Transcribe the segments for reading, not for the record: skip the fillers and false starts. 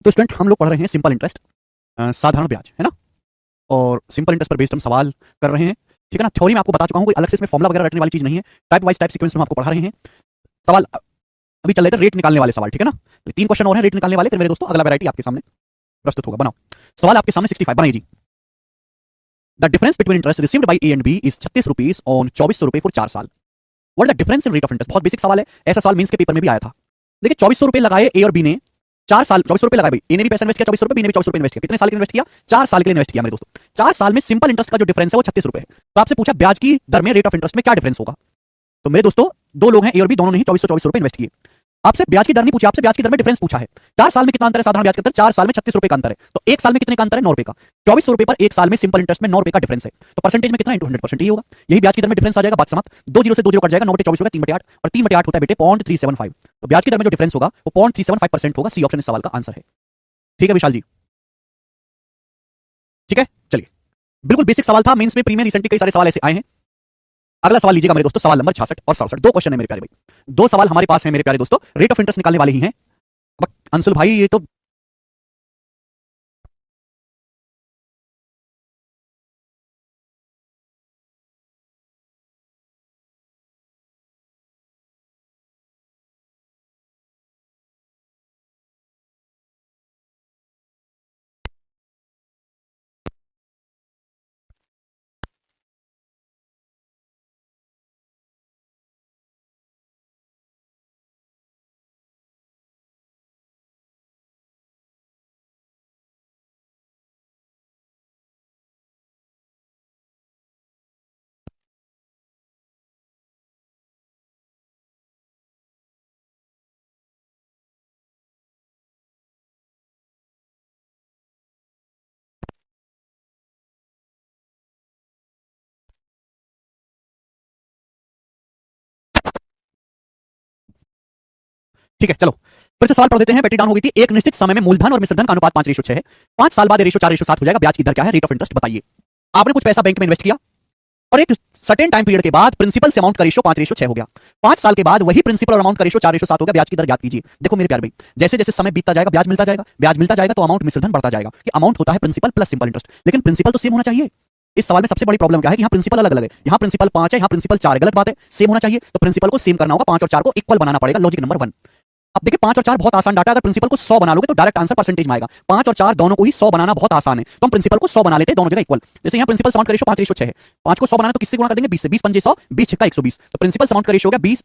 तो स्टूडेंट हम लोग पढ़ रहे हैं सिंपल इंटरेस्ट, साधारण ब्याज, है ना। और सिंपल इंटरेस्ट पर बेस्ड हम सवाल कर रहे हैं, ठीक है ना। थ्योरी में आपको बता चुका हूं, कोई अलग से इसमें फॉर्मुला वगैरह रटने वाली चीज नहीं है। टाइप वाइज टाइप सीक्वेंस में हम आपको पढ़ा रहे हैं। सवाल अभी चल रहे थे रेट निकालने वाले सवाल, ठीक है ना। तो 3 क्वेश्चन और हैं रेट निकालने वाले, फिर मेरे दोस्तों अगला वैरायटी आपके सामने प्रस्तुत होगा। बनाओ सवाल आपके सामने 65 बनाइए जी। The difference between interest received by A and B is 36 rupees on 2400 रुपए फॉर 4 साल। What the difference in rate of interest. बहुत बेसिक सवाल है, ऐसा सवाल मेंस के पेपर में भी आया था। देखिए 2400 रुपए लगाए ए और बी ने 4 साल, 2400 रुपए लगाए भाई, ए ने भी पैसा इन्वेस्ट किया 2400 रुपए, बी ने भी 2400 रुपए इन्वेस्ट किया। कितने साल के लिए इन्वेस्ट किया? 4 साल के लिए इन्वेस्ट किया मेरे दोस्तों। 4 साल में सिंपल इंटरेस्ट का जो डिफरेंस है वो 36 रुपए है। तो आपसे पूछा ब्याज की दर में, रेट ऑफ इंटरेस्ट में क्या डिफरेंस होगा। तो मेरे दोस्तों दो लोग हैं ए और बी, दोनों ने 2400 रुपए इन्वेस्ट किए। आपसे ब्याज की दर नहीं पूछा, आपसे ब्याज की दर में डिफरेंस पूछा है। 4 साल में कितना अंतर है साधारण ब्याज के अंदर? 4 साल में 36 रुपए का अंतर है। तो 1 साल में कितने का अंतर है? 9 रुपए का। 2400 रुपए पर 1 साल में सिंपल इंटरेस्ट में 9 रुपए का डिफरेंस है। तो परसेंटेज में कितना? इंटू 100% ही होगा। यही ब्याज की दर में डिफरेंस आ जाएगा। बात समाप्त। 2 जीरो से 2 जीरो कट जाएगा, 9 बटे 24 होगा 3/8, और 3/8 होता है बेटे 0.375। तो ब्याज की दर में जो डिफरेंस होगा वो 0.375% होगा। सी ऑप्शन इस सवाल का आंसर है। ठीक है विशाल जी, ठीक है। चलिए, बिल्कुल बेसिक सवाल था, मेंस में प्री में रिसेंटली कई सारे सवाल ऐसे आए हैं। अगला सवाल लीजिएगा मेरे दोस्तों, सवाल नंबर 66 और 67। 2 क्वेश्चन है मेरे प्यारे भाई, 2 सवाल हमारे पास है मेरे प्यारे दोस्तों, रेट ऑफ इंटरेस्ट निकालने वाले ही हैं। अंशुल भाई ये तो ठीक है। चलो फिर से सवाल पढ़ देते हैं। बैटरी डाउन हो गई थी। एक निश्चित समय में मूलधन और मिश्रधन का अनुपात 5:6 है। 5 साल बाद रेशो 4:7 हो जाएगा। ब्याज की दर क्या है? रेट ऑफ इंटरेस्ट बताइए। आपने कुछ पैसा बैंक में इन्वेस्ट किया और एक सर्टेन टाइम पीरियड के बाद प्रिंसिपल से अमाउंट का रेशो 5:6 हो गया। 5 साल के बाद वही प्रिंसिपल और अमाउंट का रेशो 4:7 हो गया। ब्याज की दर ज्ञात कीजिए। देखो मेरे प्यारे भाई, जैसे जैसे समय बीतता जाएगा ब्याज मिलता जाएगा, ब्याज मिलता जाएगा तो अमाउंट मिश्रधन बढ़ता जाएगा। कि अमाउंट होता है प्रिंसिपल प्लस सिंपल इंटरेस्ट, लेकिन प्रिंसिपल तो सेम होना चाहिए। इस सवाल में सबसे बड़ी प्रॉब्लम क्या है कि यहाँ प्रिंसिपल अलग अलग है। यहाँ प्रिंसिपल 5 है, यहाँ प्रिंसिपल 4 है। गलत बात है, सेम होना चाहिए। तो प्रिंसिपल को सेम करना होगा, 5 और 4 को इक्वल बनाना पड़ेगा। Logic number 1। अब देखिए 5 और 4 बहुत आसान डाटा, अगर प्रिंसिपल को 100 बना लोगे तो डायरेक्ट आंसर परसेंटेज में आएगा। 5 और 4 दोनों को ही 100 बनाना बहुत आसान है, तो हम प्रिंसिपल को 100 बना लेते हैं, दोनों जगह इक्वल। जैसे यहाँ प्रिंसिपल अमाउंट का रेशो 5:6 है, 5 को 100 बनाना तो किससे गुणा कर देंगे? 20 से। 20 पंजे 100, 20 छक्का 120। तो प्रिंसिपल अमाउंट का रेशो हो गया 20,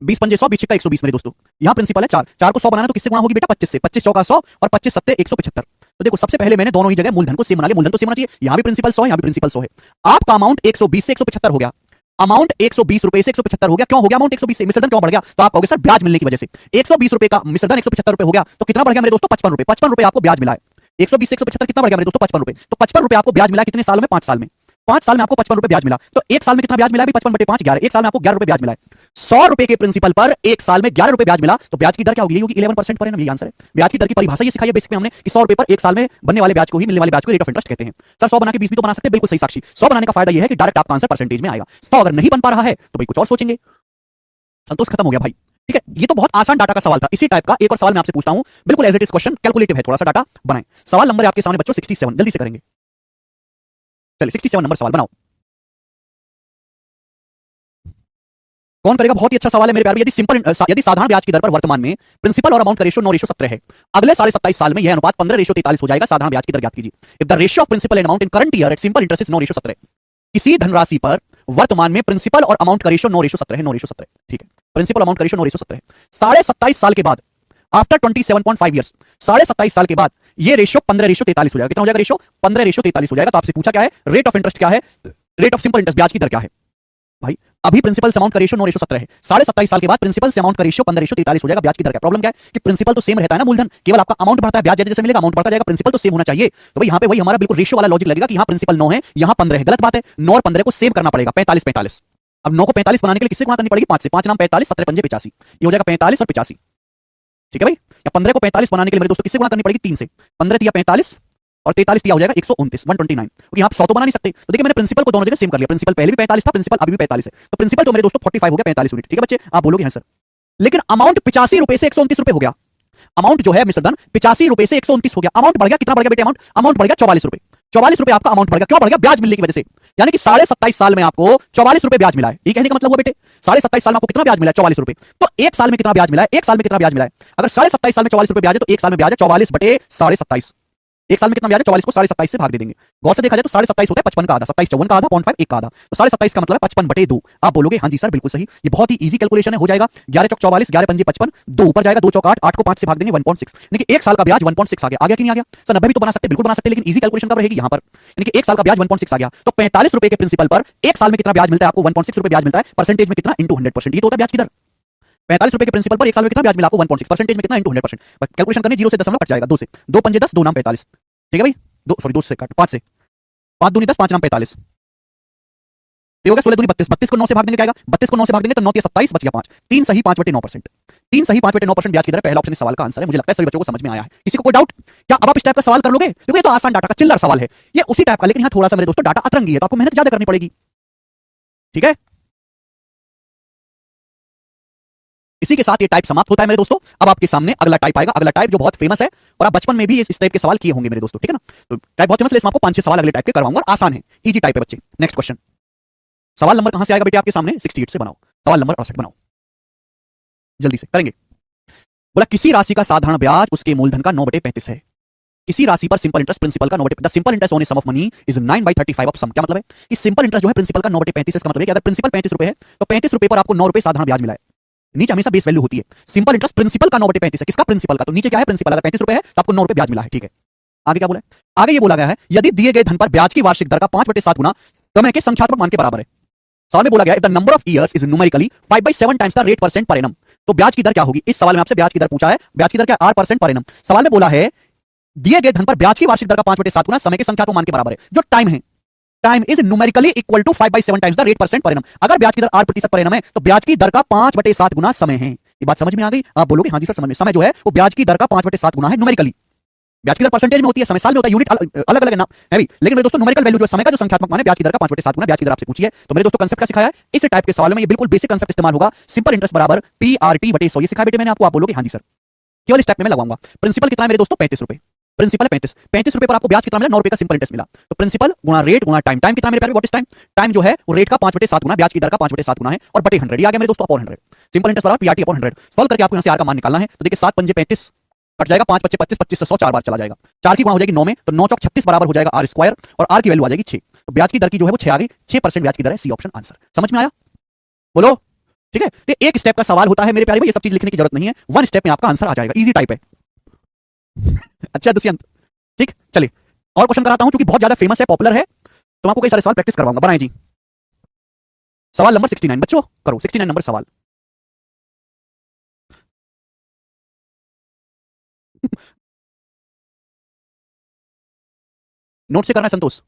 20 पंजे 100, 20 छक्का 120 मेरे दोस्तों। यहाँ प्रिंसिपल है 4, 4 को 100 बनाना तो किससे गुणा होगी बेटा? 25 से। 25 चौका 100 और 25 सत्ते 175। तो देखो सबसे पहले मैंने दोनों ही जगह मूलधन को सेम बना लिया। मूलधन तो सेम होना चाहिए। यहाँ भी प्रिंसिपल 100 है, यहाँ भी प्रिंसिपल 100 है। आपका अमाउंट 120 से 175 हो गया। अमाउंट 120 रुपए से 175 हो गया। क्यों हो गया अमाउंट 120 से? मिश्रधन क्यों बढ़ गया? तो आप कहोगे सर ब्याज मिलने की वजह से। 120 रुपए का मिश्रधन 175 रुपए हो गया, तो कितना बढ़ गया मेरे दोस्तों? 55 रुपए। 55 रुपए आपको ब्याज मिला है। 120 से 175 कितना बढ़ गया मेरे दोस्तों? 55 रुपए। तो 55 रुपए आपको ब्याज मिला कितने सालों में? 5 साल में। 5 साल में आपको 55 रुपए ब्याज मिला। तो 1 साल में कितना ब्याज मिला? 55/5 11। 1 साल में आपको 11 रुपए ब्याज मिला है। 100 रुपए के प्रिंसिपल पर 1 साल में 11 रुपए ब्याज मिला, तो ब्याज की दर क्या होगी? 11% पर एनम। यही आंसर है। ब्याज की दर की परिभाषा ये सिखाई है बेसिक में हमने कि 100 रुपए पर 1 साल में बनने वाले ब्याज को ही, मिलने वाले ब्याज को रेट ऑफ इंटरेस्ट कहते हैं। सर 100 बना के 20 भी तो बना सकते हैं। बिल्कुल सही साक्षी। 100 बनाने का फायदा ये है कि डायरेक्ट आपका आंसर परसेंटेज में आएगा। 100 अगर नहीं बन पा रहा है तो भाई कुछ और सोचेंगे। संतोष खत्म हो गया भाई। ठीक है, ये तो बहुत आसान डाटा का सवाल था। इसी टाइप का एक और सवाल मैं आपसे पूछता हूं, बिल्कुल as it is question, calculative है, थोड़ा सा डाटा बनाएं। सवाल नंबर है आपके सामने बच्चों 67, जल्दी से करेंगे। चलिए 67 नंबर सवाल बनाओ। कौन करेगा? बहुत ही अच्छा सवाल है मेरे प्यारे। यदि साधारण ब्याज की दर पर वर्तमान में प्रिंसिपल और अमाउंट का रेशो 9:17 है, अगले 27.5 साल में यह अनुपात 15:43 हो जाएगा। साधारण ब्याज की दर ज्ञात कीजिए। If the ratio of principal and amount in current year at simple interest is 9:17। किसी धनराशि पर वर्तमान में प्रिंसिपल और अमाउंट का रेशो 9:17 है। 9:17, ठीक है। प्रिंसिपल अमाउंट का रेशो 9:17 है। 27.5 साल के बाद, आफ्टर 27.5 ईयर्स, 27.5 साल के बाद ये रेशो 15:43 हो जाएगा। कितना हो जाएगा रेशो? 15:43 हो जाएगा। तो आपसे पूछा क्या है? रेट ऑफ इंटरेस्ट क्या है? रेट ऑफ सिंपल इंटरेस्ट, ब्याज की दर क्या है भाई? अभी प्रिंसिपल से अमाउंट का रेशो 9:17 है। 27.5 साल के बाद प्रिंसिपल से अमाउंट का रेशो 15:43 हो जाएगा। ब्याज की दर क्या? प्रॉब्लम क्या है कि प्रिंसिपल तो सेम रहता है ना मूलधन, केवल आपका अमाउंट बढ़ता है। ब्याज जैसे जैसे मिलेगा अमाउंट बढ़ता जाएगा, प्रिंसिपल तो सेम होना चाहिए। तो भाई यहाँ पे वही हमारा बिल्कुल रेशो वाला लॉजिक लगेगा कि यहाँ प्रिंसिपल 9 है, यहाँ 15 है। गलत बात है। 9 और 15 को सेम करना पड़ेगा। 45-45। अब 9 को 45 बनाने के लिए किससे गुणा करनी पड़ेगी? 5 से। 5 नाम 45, 17 पंजे 85। ये हो जाएगा 45 और 85, ठीक है भाई। या 15 को 45 बनाने के लिए मेरे दोस्तों किससे गुणा करनी पड़ेगी? 3 से। 15 तिया 45 और 43 दिया हो जाएगा 129, 129। क्योंकि आप 100 तो बना नहीं सकते। तो देखिए मैंने प्रिंसिपल को दोनों जगह सेम कर लिया। प्रिंसिपल पहले भी 45 था, प्रिंसिपल अभी भी 45 है। तो प्रिंसिपल तो मेरे दोस्तों 45 हो गया, 45 यूनिट। ठीक है बच्चे, आप बोलोगे हाँ सर। लेकिन अमाउंट 85 रुपए से 129 रुपए हो गया। अमाउंट जो है मिस्टर धन 85 रुपए से 129 हो गया। अमाउंट बढ़ गया, कितना बढ़ गया बेटे? अमाउंट बढ़ गया 44 रुपए। 44 रुपए आपका अमाउंट बढ़ गया। क्यों बढ़ गया? ब्याज मिलने की वजह से। यानी कि 27.5 साल में आपको 44 रुपए ब्याज मिला है। ये कहने का मतलब हुआ बेटे 27.5 साल में आपको कितना ब्याज मिला है? 44 रुपए। तो एक साल में कितना ब्याज मिला है? एक साल में कितना ब्याज मिला है? अगर 27.5 साल में 44 रुपए ब्याज है तो एक साल में ब्याज है 44 बटे 27.5। एक साल में कितना ब्याज है? 44 को 27.5 से भाग दे देंगे। गौर से देखा जाए तो 27.5 होता है 55 का आधा, 27 54 का आधा, 0.5 1 का आधा, तो 27.5 का मतलब है 55 बटे 2। आप बोलोगे हाँ जी सर बिल्कुल सही, ये बहुत ही इजी कैलकुलेशन है, हो जाएगा। 11 चौक 44, 11 पंजे 55, 2 ऊपर जाएगा, 2 चौक 8, 8 को 5 से भाग देंगे 1.6, यानी कि एक साल का ब्याज 1.6 आ गया। आ गया कि नहीं आ गया? सर 90 भी तो बना सकते, बिल्कुल बना सकते, लेकिन इजी कैलकुलेशन कब रहेगी यहाँ पर, यानी कि एक साल का ब्याज 1.6 आ गया। तो 45 रुपए के प्रिंसिपल पर एक साल में कितना ब्याज मिलता है आपको? 1.6 रुपए ब्याज मिलता है। परसेंटेज में कितना? इंटू 100%। ये तो होता है ब्याज की दर। 45 रुपए के प्रिंसिपल पर एक साल में कितना ब्याज मिला आपको? 1.6। परसेंटेज में कितना? इंटू 100%। कैलकुलेशन करने 0 से 10 कट जाएगा, 2 से 2 पंजे 10, 2 नाम 45। ठीक है भाई, 2 से काट 5 से, 5 दूनी 10, 5 नाम 45, ये हो गया 16 दूनी 32। 32 को 9 से भाग देंगे क्या आएगा? 32 को 9 से भाग देंगे तो 9 के 27 बच गया 5। 3 सही 5 बटे 9%। 3 सही 5 बटे 9% ब्याज की दर पहला ऑप्शन इस सवाल का आंसर है। मुझे लगता है सभी बच्चों को समझ में आया है। किसी को कोई डाउट? क्या अब आप इस टाइप का सवाल कर लोगे? क्योंकि ये तो आसान डाटा का चिल्लर सवाल है, ये उसी टाइप का, लेकिन यहाँ थोड़ा सा मेरे दोस्तों डाटा अतरंगी है, तो आपको मेहनत ज्यादा करनी पड़ेगी। ठीक है, इसी के साथ ये टाइप समाप्त होता है मेरे दोस्तों। अब आपके सामने अगला टाइप आएगा, अगला टाइप जो बहुत फेमस है और आप बचपन में भी इस टाइप के सवाल किए होंगे मेरे दोस्तों। ठीक है ना, तो टाइप बहुत फेमस है, इसमें आपको 5-6 सवाल अगले टाइप के करवाऊंगा, आसान है, इजी टाइप है बच्चे। नेक्स्ट क्वेश्चन, सवाल नंबर कहां से आएगा बेटे आपके सामने? 68 से बनाओ, सवाल नंबर 68 बनाओ, जल्दी से करेंगे। बोला किसी राशि का साधारण ब्याज उसके मूलधन का 9/35 है। किसी राशि पर सिंपल इंटरेस्ट प्रिंसिपल का 9/35, the simple interest on a sum of money is 9/35 of sum. क्या मतलब है? इस सिंपल इंटरेस्ट जो है प्रिंसिपल का 9/35, इसका मतलब है कि अगर प्रिंसिपल 35 रुपए है तो 35 रुपए पर आपको 9 रुपए साधारण ब्याज मिला है। नीचे हमेशा बेस वैल्यू होती है। सिंपल इंटरेस्ट प्रिंसिपल का 9/35 है, किसका? प्रिंसिपल का, तो नीचे क्या है? प्रिंसिपल। अगर 35 रुपए है तो आपको 9 रुपए ब्याज मिला है। ठीक है, आगे क्या बोला है? आगे ये बोला गया है यदि दिए गए धन पर ब्याज की वार्षिक दर का 5/7 गुना समय के संख्यात्मक मान के बराबर है। सवाल में बोला गया है the number of years is numerically 5/7 times the rate percent per annum. तो ब्याज की दर क्या होगी? इस सवाल में आपसे ब्याज की दर पूछा है, ब्याज की दर क्या? 8% पर एनम। सवाल में बोला है दिए गए धन पर ब्याज की वार्षिक दर का 5/7 गुना समय के संख्यात्मक मान के बराबर है। जो टाइम है, time is numerically equal to 5/7 times the rate percent per annum. अगर ब्याज की दर 8% पर एनम है तो ब्याज की दर का 5/7 गुना समय है। ये बात समझ में आ गई? आप बोलोगे हाँ जी सर समझ में। समय जो है वो ब्याज की दर का 5/7 गुना है न्यूमेरिकली। ब्याज की दर परसेंटेज में होती है, समय साल में होता है, यूनिट अलग अलग नाम है भी, लेकिन मेरे दोस्तों न्यूमेरिकल वैल्यू जो समय का जो संख्यात्मक मान है ब्याज की दर का 5/7 गुना ब्याज की दर आपसे पूछी है। तो मेरे दोस्तों कांसेप्ट क्या सिखाया है इस टाइप के सवाल में? ये बिल्कुल बेसिक कांसेप्ट इस्तेमाल होगा। सिंपल इंटरेस्ट बराबर PRT/100 ये सिखाया बेटे मैंने आपको। आप बोलोगे हाँ जी सर, केवल इस टाइप में मैं लगाऊंगा। प्रिंसिपल कितना है मेरे दोस्तों? 35 रुपए। प्रिंसिपल है 35 रुपए पर आपको ब्याज कितना मिला? 9 रुपए का सिंपल इंटरेस्ट मिला। तो प्रिंसिपल गुणा रेट गुणा टाइम, टाइम कितना मेरे प्यारे? What is time? टाइम जो है वो रेट का 5/7 गुना ब्याज की दर का 5/7 गुना है और बटे 100 ये आ गया मेरे दोस्तों अपॉन 100। सिंपल इंटरेस्ट बराबर PRT अपॉन 100। सॉल्व करके आपको यहां से आर का मान निकालना है। तो देखिए 7 पंजे 35 कट जाएगा, 5 पच्चे 25, 25 से 100 4 बार चला जाएगा, 4 की गुणा हो जाएगी 9 में, तो 9 चौक 36 बराबर हो जाएगा आर स्क्वायर और आर की वैल्यू आ जाएगी 6। तो ब्याज की दर की जो है वो 6 आ गई, 6% ब्याज की दर है। C option answer. समझ में आया? बोलो। ठीक है, तो एक स्टेप का सवाल होता है मेरे प्यारे भाई, ये सब चीज लिखने की जरूरत नहीं है, वन स्टेप में आपका आंसर आ जाएगा, इजी टाइप है। अच्छा दुष्यंत, ठीक चलिए और क्वेश्चन कराता हूं, क्योंकि बहुत ज्यादा फेमस है, पॉपुलर है, तो आपको कई सारे सवाल प्रैक्टिस करवाऊंगा। बनाए जी सवाल नंबर 69 बच्चों, करो 69 नंबर सवाल। नोट से करना है संतोष।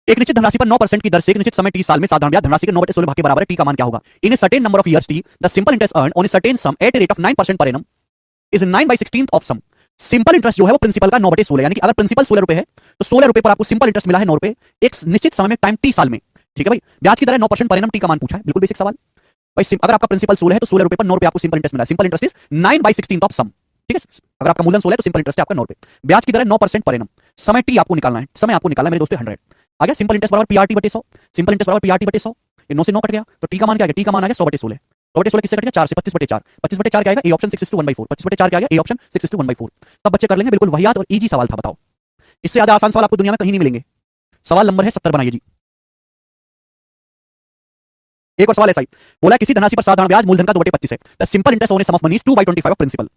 एक निश्चित धनराशि पर 9% की दर से एक निश्चित समय टी साल में साधारण ब्याज धनराशि के 9/16 भाग के बराबर है। टी का मान क्या होगा? In a certain number of years T the simple interest earn on a certain sum at a rate of 9% per annum is 9/16 of sum. Simple interest जो है वो प्रिंसिपल का 9/16, यानी कि अगर प्रिंसिपल 16 रुपए है तो 16 रुपए पर आपको सिंपल इंटरेस्ट मिला है 9 रुपए एक निश्चित समय में, टाइम टी साल में। ठीक है भाई, ब्याज की दर है 9% पर एनम, टी का मान पूछा है, बिल्कुल बेसिक सवाल भाई। अगर आपका प्रिंसिपल 16 है तो 16 रुपए पर 9 रुपए आपको सिंपल इंटरेस्ट मिला है। सिंपल इंटरेस्ट इज 9/16 ऑफ सम। ठीक है, अगर आपका मूलधन 16 है तो सिंपल इंटरेस्ट है आपका 9 रुपए, ब्याज की दर है 9% पर एनम, समय टी आपको निकालना है, समय आपको निकालना है मेरे दोस्तों 100 आ गया। सिंपल इंटरेस्ट बराबर PRT बटे 100, सिंपल इंटरेस्ट बराबर PRT बटे 100, ये 9 से 9 कट गया, तो टी का मान क्या आ गया? टी का मान आ गया 100/16। 100/16 किससे कट गया? 4 से, 25/4, 25/4 क्या आएगा? ए ऑप्शन 6:1/4, 25/4 क्या आएगा? A option 6:1/4। सब बच्चे कर लेंगे, बिल्कुल वही याद और इजी सवाल था, बताओ इससे ज्यादा आसान सवाल आपको दुनिया में कहीं नहीं मिलेंगे। सवाल नंबर है 70 बनाइए जी। एक और सवाल ऐसा ही बोला, किसी धनराशि पर साधारण ब्याज मूलधन का 2/25 है, the simple interest on a sum of money is 2/25 of principal.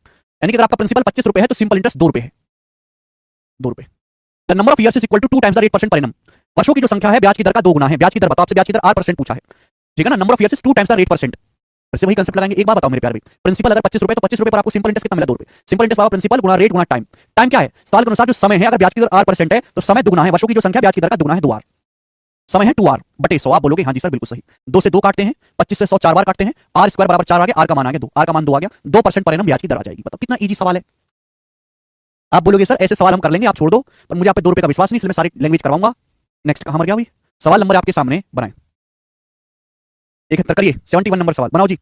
यानी कि अगर आपका प्रिंसिपल 25 रुपए है तो सिंपल इंटरेस्ट 2 रुपए है, 2 रुपए। The number of years is equal to 2 times the rate percent per annum. वर्षों की जो संख्या है ब्याज की दर का 2 गुना है। ब्याज की दर बताओ, आपसे ब्याज की दर 8% पूछा है, ठीक है ना। Number of years is 2 times the rate percent, वैसे वही कंसेप्ट लगाएंगे। एक बात बताओ मेरे प्यारे भाई, प्रिंसिपल अगर 25 रुपए तो 25 रुपए पर आपको सिंपल इंटरेस्ट कितना मिला? 2 रुपए। सिंपल इंटरेस्ट बराबर प्रिंसिपल गुणा रेट गुणा टाइम। टाइम क्या है? साल के अनुसार जो समय है, अगर ब्याज की दर 8% है तो समय दुगुना है, वर्षों की जो संख्या ब्याज की दर का दुगुना है, 2r। समय है 2r बटे 100। आप बोलोगे हाँ जी सर बिल्कुल सही, 2 से 2 काटते हैं, 25 से 100 4 बार काटते हैं, आर स्क्वायर बराबर 4 आ गया, आर का मान आ गया 2, आर का मान 2 आ गया, 2% पर एनम ब्याज की दर आ जाएगी। बताओ कितना इजी सवाल है। आप बोलोगे सर ऐसे सवाल हम कर लेंगे, आप छोड़ दो, पर मुझे आप पे 2 रुपए का विश्वास नहीं, इसलिए मैं सारी लैंग्वेज करवाऊंगा। नेक्स्ट कहां मर गया भाई? सवाल नंबर आपके सामने बनाएं, 71 करिए, 71 नंबर सवाल बनाओ जी।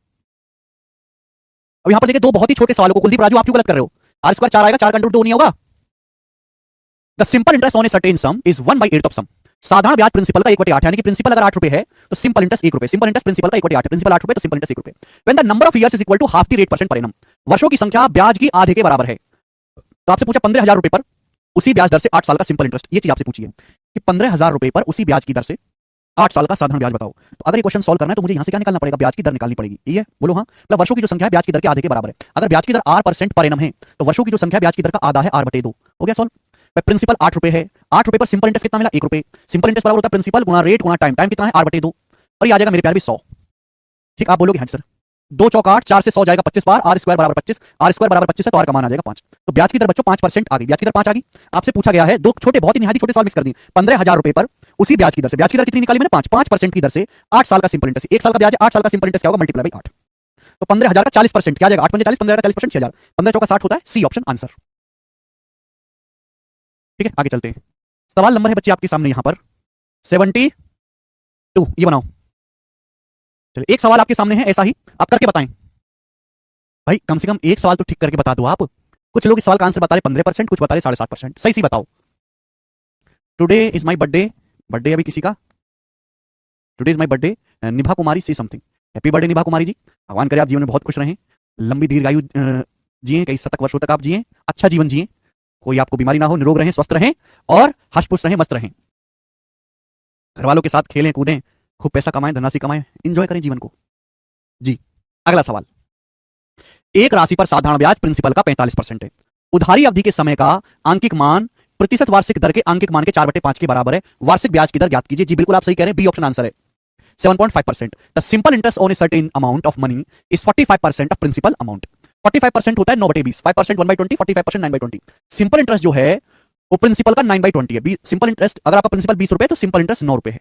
अब यहां पर देखिए दो बहुत ही छोटे सवालों को, कुलदीप राजू आप क्यों गलत कर रहे हो? आर स्क्वायर 4 आएगा, 4 का अंडर रूट 2 नहीं होगा। The simple interest on a certain sum is 1/8 of sum. साधारण ब्याज प्रिंसिपल का 1/8, यानी कि प्रिंसिपल अगर 8 रुपए है तो सिंपल इंटरेस्ट 1 रुपए, सिंपल इंटरेस्ट प्रिंसिपल का 1/8 है, प्रिंसिपल 8 रुपए तो सिंपल इंटरेस्ट 1 रुपए। When the number of years is equal to half the rate percent per annum, वर्षों की संख्या ब्याज की आधे के बराबर है। तो आपसे पूछा 15,000 रुपए पर उसी ब्याज दर से 8 साल का सिंपल इंटरेस्ट, ये चीज आपसे पूछी है कि 15,000 रुपए पर उसी ब्याज की दर से 8 साल का साधारण ब्याज बताओ। तो अगर ये क्वेश्चन सॉल्व करना है तो मुझे यहां से क्या निकालना पड़ेगा? ब्याज की दर निकालनी पड़ेगी। ये बोलो हाँ, मतलब वर्षों की जो संख्या है ब्याज की दर के आधे के बराबर है। अगर ब्याज की दर 8% पर एनम है तो वर्षों की जो संख्या ब्याज की दर का आधा है, r/2। हो गया सॉल्व। प्रिंसिपल 8 रुपए है, 8 रुपए पर सिंपल इंटरेस्ट कितना मिला? 1 रुपए। सिंपल इंटरेस्ट बराबर होता है प्रिंसिपल गुणा रेट गुणा टाइम, टाइम कितना है? r/2। और ये आ जाएगा मेरे प्यार भी 100। ठीक, आप बोलोगे हाँ सर 2 चौक 8, 4 से 100 जाएगा 25 बार, r स्क्वायर बराबर 25, r स्क्वायर बराबर 25 है तो r का मान आ जाएगा 5। तो ब्याज की दर बच्चों 5% आ गई, ब्याज की दर 5 आ गई। आपसे पूछा गया है दो छोटे, बहुत ही निहायती छोटे सवाल मिक्स कर दिए। 15,000 रुपए पर उसी ब्याज की दर से, ब्याज की दर कितनी निकाली मैंने? 5% की दर से 8 साल का सिंपल इंटरेस्ट, 1 साल का ब्याज है, 8 साल का सिंपल इंटरेस्ट क्या होगा? Multiply by 8। तो 15,000 का 40% क्या आ जाएगा? 8 पंजे 40, 15 का 40% 6,000, 15 चौका 60 होता है, सी ऑप्शन आंसर। ठीक है, आगे चलते हैं। सवाल नंबर है बच्चे आपके सामने यहां पर 72, ये बनाओ। चलिए एक सवाल आपके सामने है ऐसा ही, आप करके बताएं भाई, कम से कम एक सवाल तो ठीक करके बता दो आप। कुछ लोग इस सवाल का आंसर बता रहे 15%, कुछ बता रहे 7.5%, सही सी बताओ। Today is my birthday, birthday अभी किसी का, टुडे इज माई बर्थडे, निभा कुमारी सी समथिंग। हैप्पी बर्थडे निभा कुमारी जी, भगवान करे आप जीवन में बहुत खुश रहें, लंबी दीर्घायु जिए, कई शतक वर्षों तक आप जिए, अच्छा जीवन जिए, कोई आपको बीमारी ना हो, निरोग रहें, स्वस्थ रहें और हष्ट-पुष्ट रहें, मस्त रहें। घर वालों के साथ खेलें कूदें, खूब पैसा कमाएं, धनराशि कमाएं, इंजॉय करें जीवन को जी। अगला सवाल, एक राशि पर साधारण ब्याज प्रिंसिपल का 45% है। उधारी अवधि के समय का आंकिक मान प्रतिशत वार्षिक दर के आंकिक मान के 4/5 के बराबर है। वार्षिक ब्याज की दर ज्ञात कीजिए। जी बिल्कुल आप सही कह रहे हैं, बी ऑप्शन आंसर है 7.5%। The simple interest on a certain amount of money is 45% of principal amount. 45% होता है 9/20, 5% 1/20, 45% 9/20। सिंपल इंटरेस्ट जो है वो प्रिंसिपल का 9/20 है। सिंपल इंटरेस्ट, अगर आपका प्रिंसिपल 20 रुपए तो सिंपल इंटरेस्ट 9 रुपए है।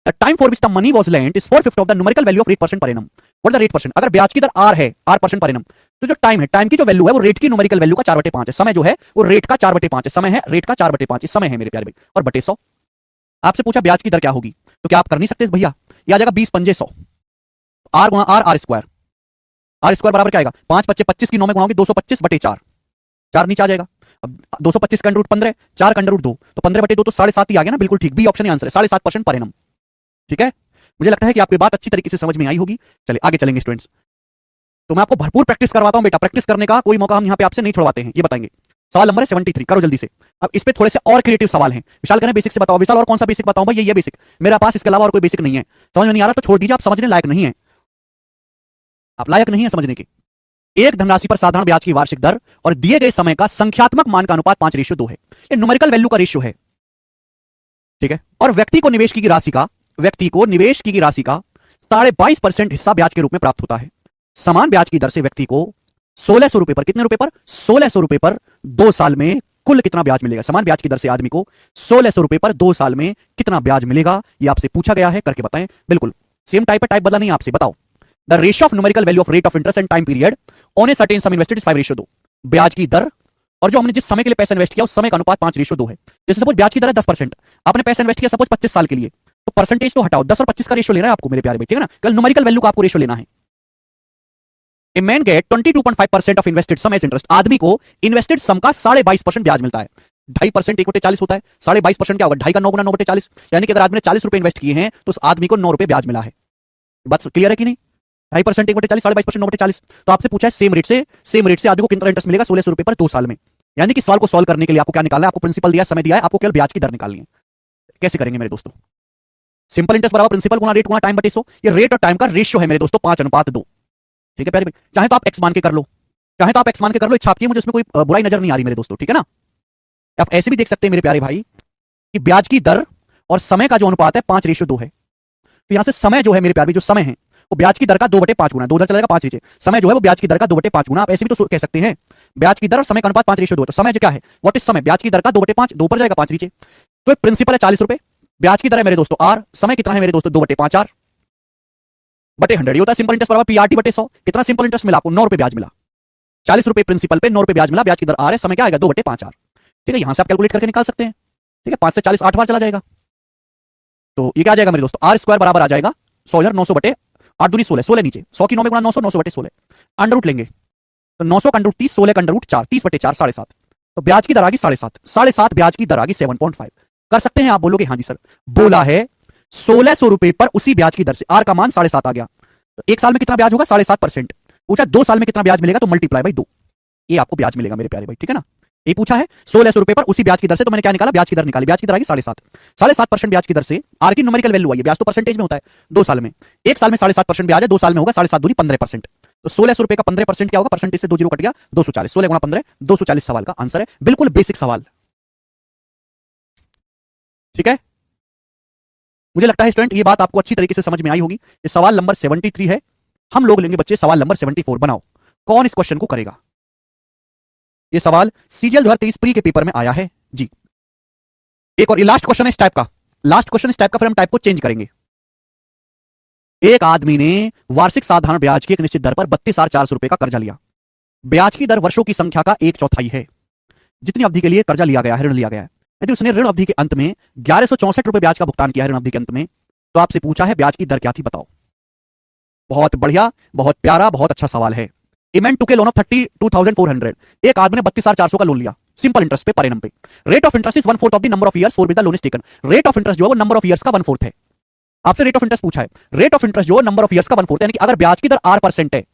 The time for which the money was lent is 4/5 of the numerical value of rate percent per annum. What is the rate percent? अगर ब्याज की दर r है, r% per annum, तो जो टाइम है, टाइम की जो वैल्यू है वो रेट की न्यूमेरिकल वैल्यू का 4/5 है। समय जो है वो रेट का 4/5 है। समय है रेट का 4/5 समय है मेरे प्यारे भाई, और बटे 100। आपसे पूछा ब्याज की दर क्या होगी, तो क्या आप कर नहीं सकते भैया? ये आ जाएगा 20 पंजे 100, r गुणा r स्क्वायर। r स्क्वायर बराबर क्या आएगा? 5 पच्चे 25 की 9 में गुणाओगे 225/4, 4 नीचे आ जाएगा। अब 225 का अंडर रूट 15, 4 का अंडर रूट 2, तो 15/2 तो 7.5 ही आ गया ना। बिल्कुल ठीक, बी ऑप्शन आंसर है 7.5% पर एनम। ठीक है, मुझे लगता है कि आपको बात अच्छी तरीके से समझ में आई होगी। चलिए आगे चलेंगे स्टूडेंट्स। तो मैं आपको भरपूर प्रैक्टिस करवाता हूं बेटा, प्रैक्टिस करने का कोई मौका हम यहां पे आपसे नहीं छोड़वाते हैं, ये बताएंगे। सवाल नंबर है 73, करो जल्दी से। अब इस पे थोड़े से और क्रिएटिव सवाल हैं। विशाल कह रहे हैं बेसिक से बताओ। विशाल और कौन सा बेसिक बताऊं भाई? ये बेसिक मेरे पास, इसके अलावा और कोई बेसिक नहीं है। समझ में नहीं आ रहा तो छोड़ दीजिए, आप समझने लायक नहीं है, आप लायक नहीं है समझने के। एक धनराशि पर साधारण ब्याज की वार्षिक दर और दिए गए समय का संख्यात्मक मान का अनुपात 5:2 है। ये न्यूमेरिकल वैल्यू का रेशियो है। ठीक है, और व्यक्ति को निवेश की राशि का 22.5% हिस्सा ब्याज के रूप में प्राप्त होता है। समान ब्याज की दर से व्यक्ति को 1600 रुपए पर, कितने रुपए पर? 1600 रुपए पर 2 साल में कुल कितना ब्याज मिलेगा? समान ब्याज की दर से आदमी को 1600 रुपए पर 2 साल में कितना ब्याज मिलेगा, ये आपसे पूछा गया है, करके बताएं। बिल्कुल सेम टाइप है, टाइप बदला नहीं आपसे, बताओ। The ratio of numerical value of rate of interest and time period on a certain some invested is 5:2। ब्याज की दर और जो हमने जिस समय के लिए पैसा इन्वेस्ट किया उस समय का अनुपात 5:2 है। जैसे सपोज ब्याज की दर है 10%, आपने पैसा इन्वेस्ट किया सपोज 25 साल के लिए, तो परसेंटेज तो हटाओ, 10 और 25 का रेशियो लेना है आपको मेरे प्यारे भाई, ठीक है ना। कल न्यूमेरिकल वैल्यू का आपको रेशियो लेना है। A man get 22.5% of invested sum as interest. आदमी को इन्वेस्टेड सम का 22.5% ब्याज मिलता है। 2.5% 1/40 होता है, 22.5% क्या होगा? 2.5 का 9 गुना 9/40, यानी कि अगर आदमी ने 40 रुपए इन्वेस्ट किए हैं तो उस आदमी को 9 रुपए ब्याज मिला है। बात क्लियर है कि नहीं? 2.5% 1/40, 22% 9/40। तो आपसे पूछा है सेम रेट से आदमी को कितना इंटरेस्ट मिलेगा 1600 रुपए पर 2 साल में। यानी कि सवाल को सॉल्व करने के लिए आपको क्या निकालना है? आपको प्रिंसिपल दिया, समय दिया है, आपको केवल ब्याज की दर निकालनी है। कैसे करेंगे मेरे दोस्तों? सिंपल इंटरेस्ट बराबर प्रिंसिपल गुणा रेट गुणा टाइम बटे 100। ये रेट और टाइम का रेशियो है मेरे दोस्तों 5:2। ठीक है प्यारे भाई, चाहे तो आप एक्स मान के कर लो, चाहे तो आप एक्स मान के कर लो, इच्छा आपकी है, मुझे उसमें कोई बुराई नजर नहीं आ रही मेरे दोस्तों, ठीक है ना। आप ऐसे भी देख सकते हैं मेरे प्यारे भाई कि ब्याज की दर और समय का जो अनुपात है 5:2 है। तो यहां से समय जो है मेरे प्यारे, जो समय है वो ब्याज की दर का 2/5 गुना, 2 उधर चलेगा 5 नीचे, समय जो है वो ब्याज की दर का 2/5 गुना। आप ऐसे भी तो कह सकते हैं ब्याज की दर और समय का अनुपात 5:2 है। तो समय जो क्या है, व्हाट इज समय? ब्याज की दर का 2/5, 2 पर जाएगा 5 नीचे। तो प्रिंसिपल है 40 रुपए, ब्याज की दर है मेरे दोस्तों आर, समय कितना है मेरे दोस्तों 2/5 आर बटे 100। ये होता है सिंपल इंटरेस्ट बराबर पीआरटी बटे 100। कितना सिंपल इंटरेस्ट मिला आपको? 9 रुपए ब्याज मिला। 40 रुपए प्रिंसिपल पे 9 रुपए ब्याज मिला, ब्याज की दर आर है, समय क्या आएगा 2/5 आर। ठीक है, यहां से आप कैलकुलेट करके निकाल सकते हैं। ठीक है, 5 से 40 8 बार चला जाएगा, तो ये क्या आ जाएगा मेरे दोस्तों? आर स्क्वायर बराबर आ जाएगा 100,900 बटे 8 दूनी 16, 16 नीचे, 100 की 9 में गुणा 900, 900 बटे 16। अंडर रूट लेंगे तो 900 का अंडर रूट 30, 16 का अंडर रूट 4, 30/4 7.5, तो ब्याज की दर आ गई 7.5, 7.5 ब्याज की दर आ गई 7.5। कर सकते हैं आप? बोलोगे हाँ जी सर। बोला है 1600 रुपए पर उसी ब्याज की दर से आर का मान 7.5 आ गया, तो एक साल में कितना ब्याज होगा? 7.5%। पूछा 2 साल में कितना ब्याज मिलेगा, तो मल्टीप्लाई बाई 2, ये आपको ब्याज मिलेगा मेरे प्यारे भाई, ठीक है ना। ये पूछा है 1600 रुपए पर उसी ब्याज की दर से, तो मैंने क्या निकाला? ब्याज की दर निकाली, ब्याज की दर आ गई 7.5, 7.5% ब्याज की दर से आर की न्यूमेरिकल वैल्यू आई है, ब्याज तो परसेंटेज में होता है 2 साल में, एक साल में 7.5% ब्याज है, 2 साल में होगा 7.5 दूनी 15%, तो 1600 रुपए का 15% क्या होगा? परसेंटेज से 2 जीरो कट गया, 240, 16 गुणा 15 240 सवाल का आंसर है, बिल्कुल बेसिक सवाल, ठीक है। मुझे लगता है स्टूडेंट ये बात आपको अच्छी तरीके से समझ में आई होगी। ये सवाल नंबर 73 है, हम लोग लेंगे बच्चे सवाल नंबर 74। बनाओ कौन इस क्वेश्चन को करेगा। ये सवाल सीजीएल 2023 प्री के पेपर में आया है जी। एक और ये लास्ट क्वेश्चन है इस टाइप का, लास्ट क्वेश्चन इस टाइप का, फिर हम टाइप को चेंज करेंगे। एक आदमी ने वार्षिक साधारण ब्याज की एक निश्चित दर पर 32,400 रुपए का कर्जा लिया। ब्याज की दर वर्षों की संख्या का 1/4 है। जितनी अवधि के लिए कर्जा लिया गया है, ऋण लिया गया है, यदि उसने ऋण अवधि के अंत में 1164 रुपए ब्याज का भुगतान किया है ऋण अवधि के अंत में, तो आपसे पूछा है ब्याज की दर क्या थी, बताओ। बहुत बढ़िया, बहुत प्यारा, बहुत अच्छा सवाल है। इमेंट टू के लोन ऑफ 32,400, एक आदमी ने 32,400 का लोन लिया सिंपल इंटरेस्ट पे, पर एनम पे। Rate of interest is 1/4 of the number of years for which the loan is taken. Rate of interest जो है वो नंबर ऑफ ईयर्स का 1/4 है। आपसे रेट ऑफ इंटरेस्ट पूछा है, रेट ऑफ इंटरेस्ट जो है नंबर ऑफ ईयर्स का 1/4 यानी कि अगर ब्याज की दर 8% है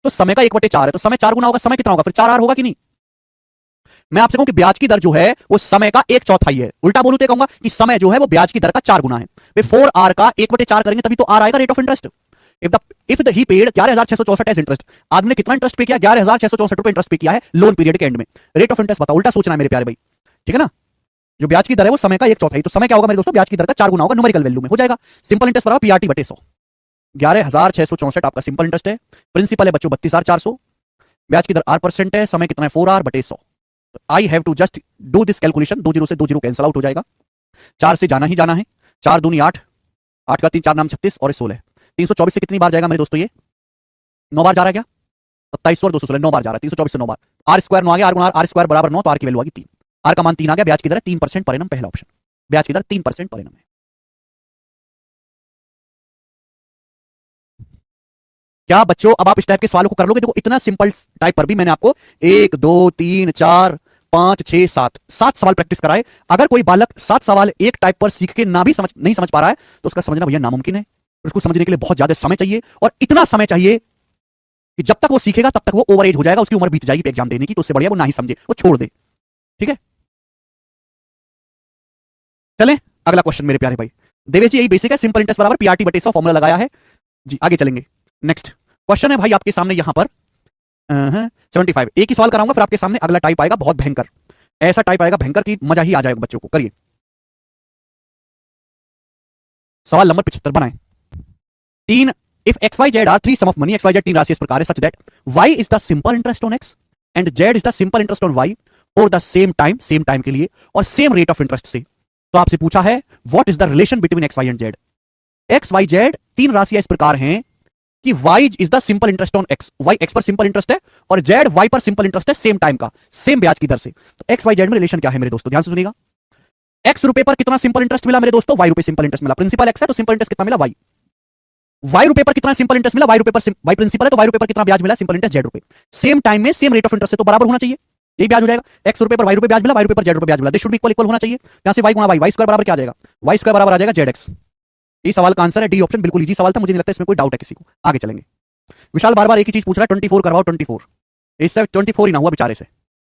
तो समय का 1/4 है, तो समय 4 गुना होगा, समय कितना होगा फिर? 4R होगा कि नहीं। मैं आपसे कहूं कि ब्याज की दर जो है वो समय का 1/4 है, उल्टा बोलूं तो कहूंगा कि समय जो है वो ब्याज की दर का 4 गुना है। 4R का 1/4 करेंगे तभी तो R आएगा rate of interest. If the he paid 11,664 as interest, आदमी ने कितना इंटरेस्ट पे किया? 11,664 रुपए इंटरेस्ट पे किया है लोन पीरियड के एंड में। रेट ऑफ इंटरेस्ट बताओ, उल्टा सोचना है मेरे प्यारे भाई, ठीक है ना। जो ब्याज की दर है वो समय का 1/4, तो समय क्या होगा मेरे दोस्तों? ब्याज की दर का 4 गुना होगा, न्यूमेरिकल वैल्यू में हो जाएगा। सिंपल इंटरेस्ट बराबर पीआरटी बटे 100। 11,664 आपका सिंपल इंटरेस्ट है, प्रिंसिपल है बच्चों 32,400, ब्याज की दर 8% है, समय कितना है? 4R बटे 100। I have to just do this calculation, 2 zero से 2 जीरो कैंसिल आउट हो जाएगा, 4 से जाना ही जाना है, 4 दूनी 8, 8 का 3 4 नाम 36 और 16, 324 से कितनी बार जाएगा मेरे दोस्तों? ये 9 बार जा रहा है क्या? 27 और 216 9 बार जा रहा है, 324 से 9 बार। आर स्क्वायर 9 आ गया, आर गुना आर स्क्वायर बराबर 9, तो आर की वैल्यू आ गई 3, आर का मान 3 आ गया, ब्याज की दर 3% पर एनम, पहला ऑप्शन, ब्याज की दर 3% पर एनम है। क्या बच्चों अब आप इस टाइप के सवालों को कर लोगे? देखो इतना सिंपल टाइप पर भी मैंने आपको 1 2 3 4 5 6 7 सवाल प्रैक्टिस कराए। अगर कोई बालक 7 सवाल एक टाइप पर सीख के ना भी नहीं समझ पा रहा है तो उसका समझना भैया नामुमकिन है। उसको समझने के लिए बहुत ज्यादा समय चाहिए, और इतना समय चाहिए कि जब तक वो सीखेगा तब तक वो ओवर एज हो जाएगा, उसकी उम्र बीत जाएगी एग्जाम देने की, तो उससे बढ़िया वो ना ही समझे, वो छोड़ दे, ठीक है। चलें अगला क्वेश्चन मेरे प्यारे भाई। देवेश जी यही बेसिक है, सिंपल इंटरेस्ट बराबर पीआरटी बटे 100 फॉर्मूला लगाया है जी। आगे चलेंगे, नेक्स्ट क्वेश्चन है भाई आपके सामने यहां पर 75। एक ही सवाल कराऊंगा, फिर आपके सामने अगला टाइप आएगा बहुत भयंकर, ऐसा टाइप आएगा भयंकर की मजा ही आ जाएगा बच्चों को। करिए सवाल नंबर 75 बनाएं। 3 if x y z are 3 sum of money, x y z 3 राशि इस प्रकार है such that y is the simple interest on x and z is the simple interest on y for the same time के लिए और same rate of interest से। तो आपसे पूछा है what is the relation between x y and z. X y z 3 राशियां इस प्रकार हैं कि y is the simple interest on x, y x पर सिंपल इंटरेस्ट है और z y पर सिंपल इंटरेस्ट है सेम टाइम का, सेम ब्याज की दर से। तो x y z में रिलेशन क्या है मेरे दोस्तों? ध्यान से सुनिएगा। x रुपए पर कितना सिंपल इंटरेस्ट मिला मेरे दोस्तों? y रुपए सिंपल इंटरेस्ट मिला, प्रिंसिपल x है तो सिंपल इंटरेस्ट कितना मिला? y रुपए पर कितना सिंपल इंटरेस्ट मिला? y रुपए पर y प्रिंसिपल है तो y रुपए पर कितना ब्याज मिला? सिंपल इंटरेस्ट z रुपए, सेम टाइम में सेम रेट ऑफ इंटरेस्ट से, तो बराबर होना चाहिए, यही ब्याज हो जाएगा। x रुपए पर y रुपए ब्याज मिला, y रुपए पर z रुपए ब्याज मिला, दिस शुड बी इक्वल होना चाहिए। यहां से y गुणा y स्क्वायर बराबर क्या आ जाएगा? y स्क्वायर बराबर आ जाएगा zx। ये सवाल का आंसर है डी ऑप्शन, बिल्कुल इजी सवाल था, मुझे नहीं लगता इसमें कोई डाउट है किसी को। आगे चलेंगे। विशाल बार बार एक ही चीज पूछ रहा है, 24 करवाओ 24, इससे 24 ही ना हुआ बेचारे से।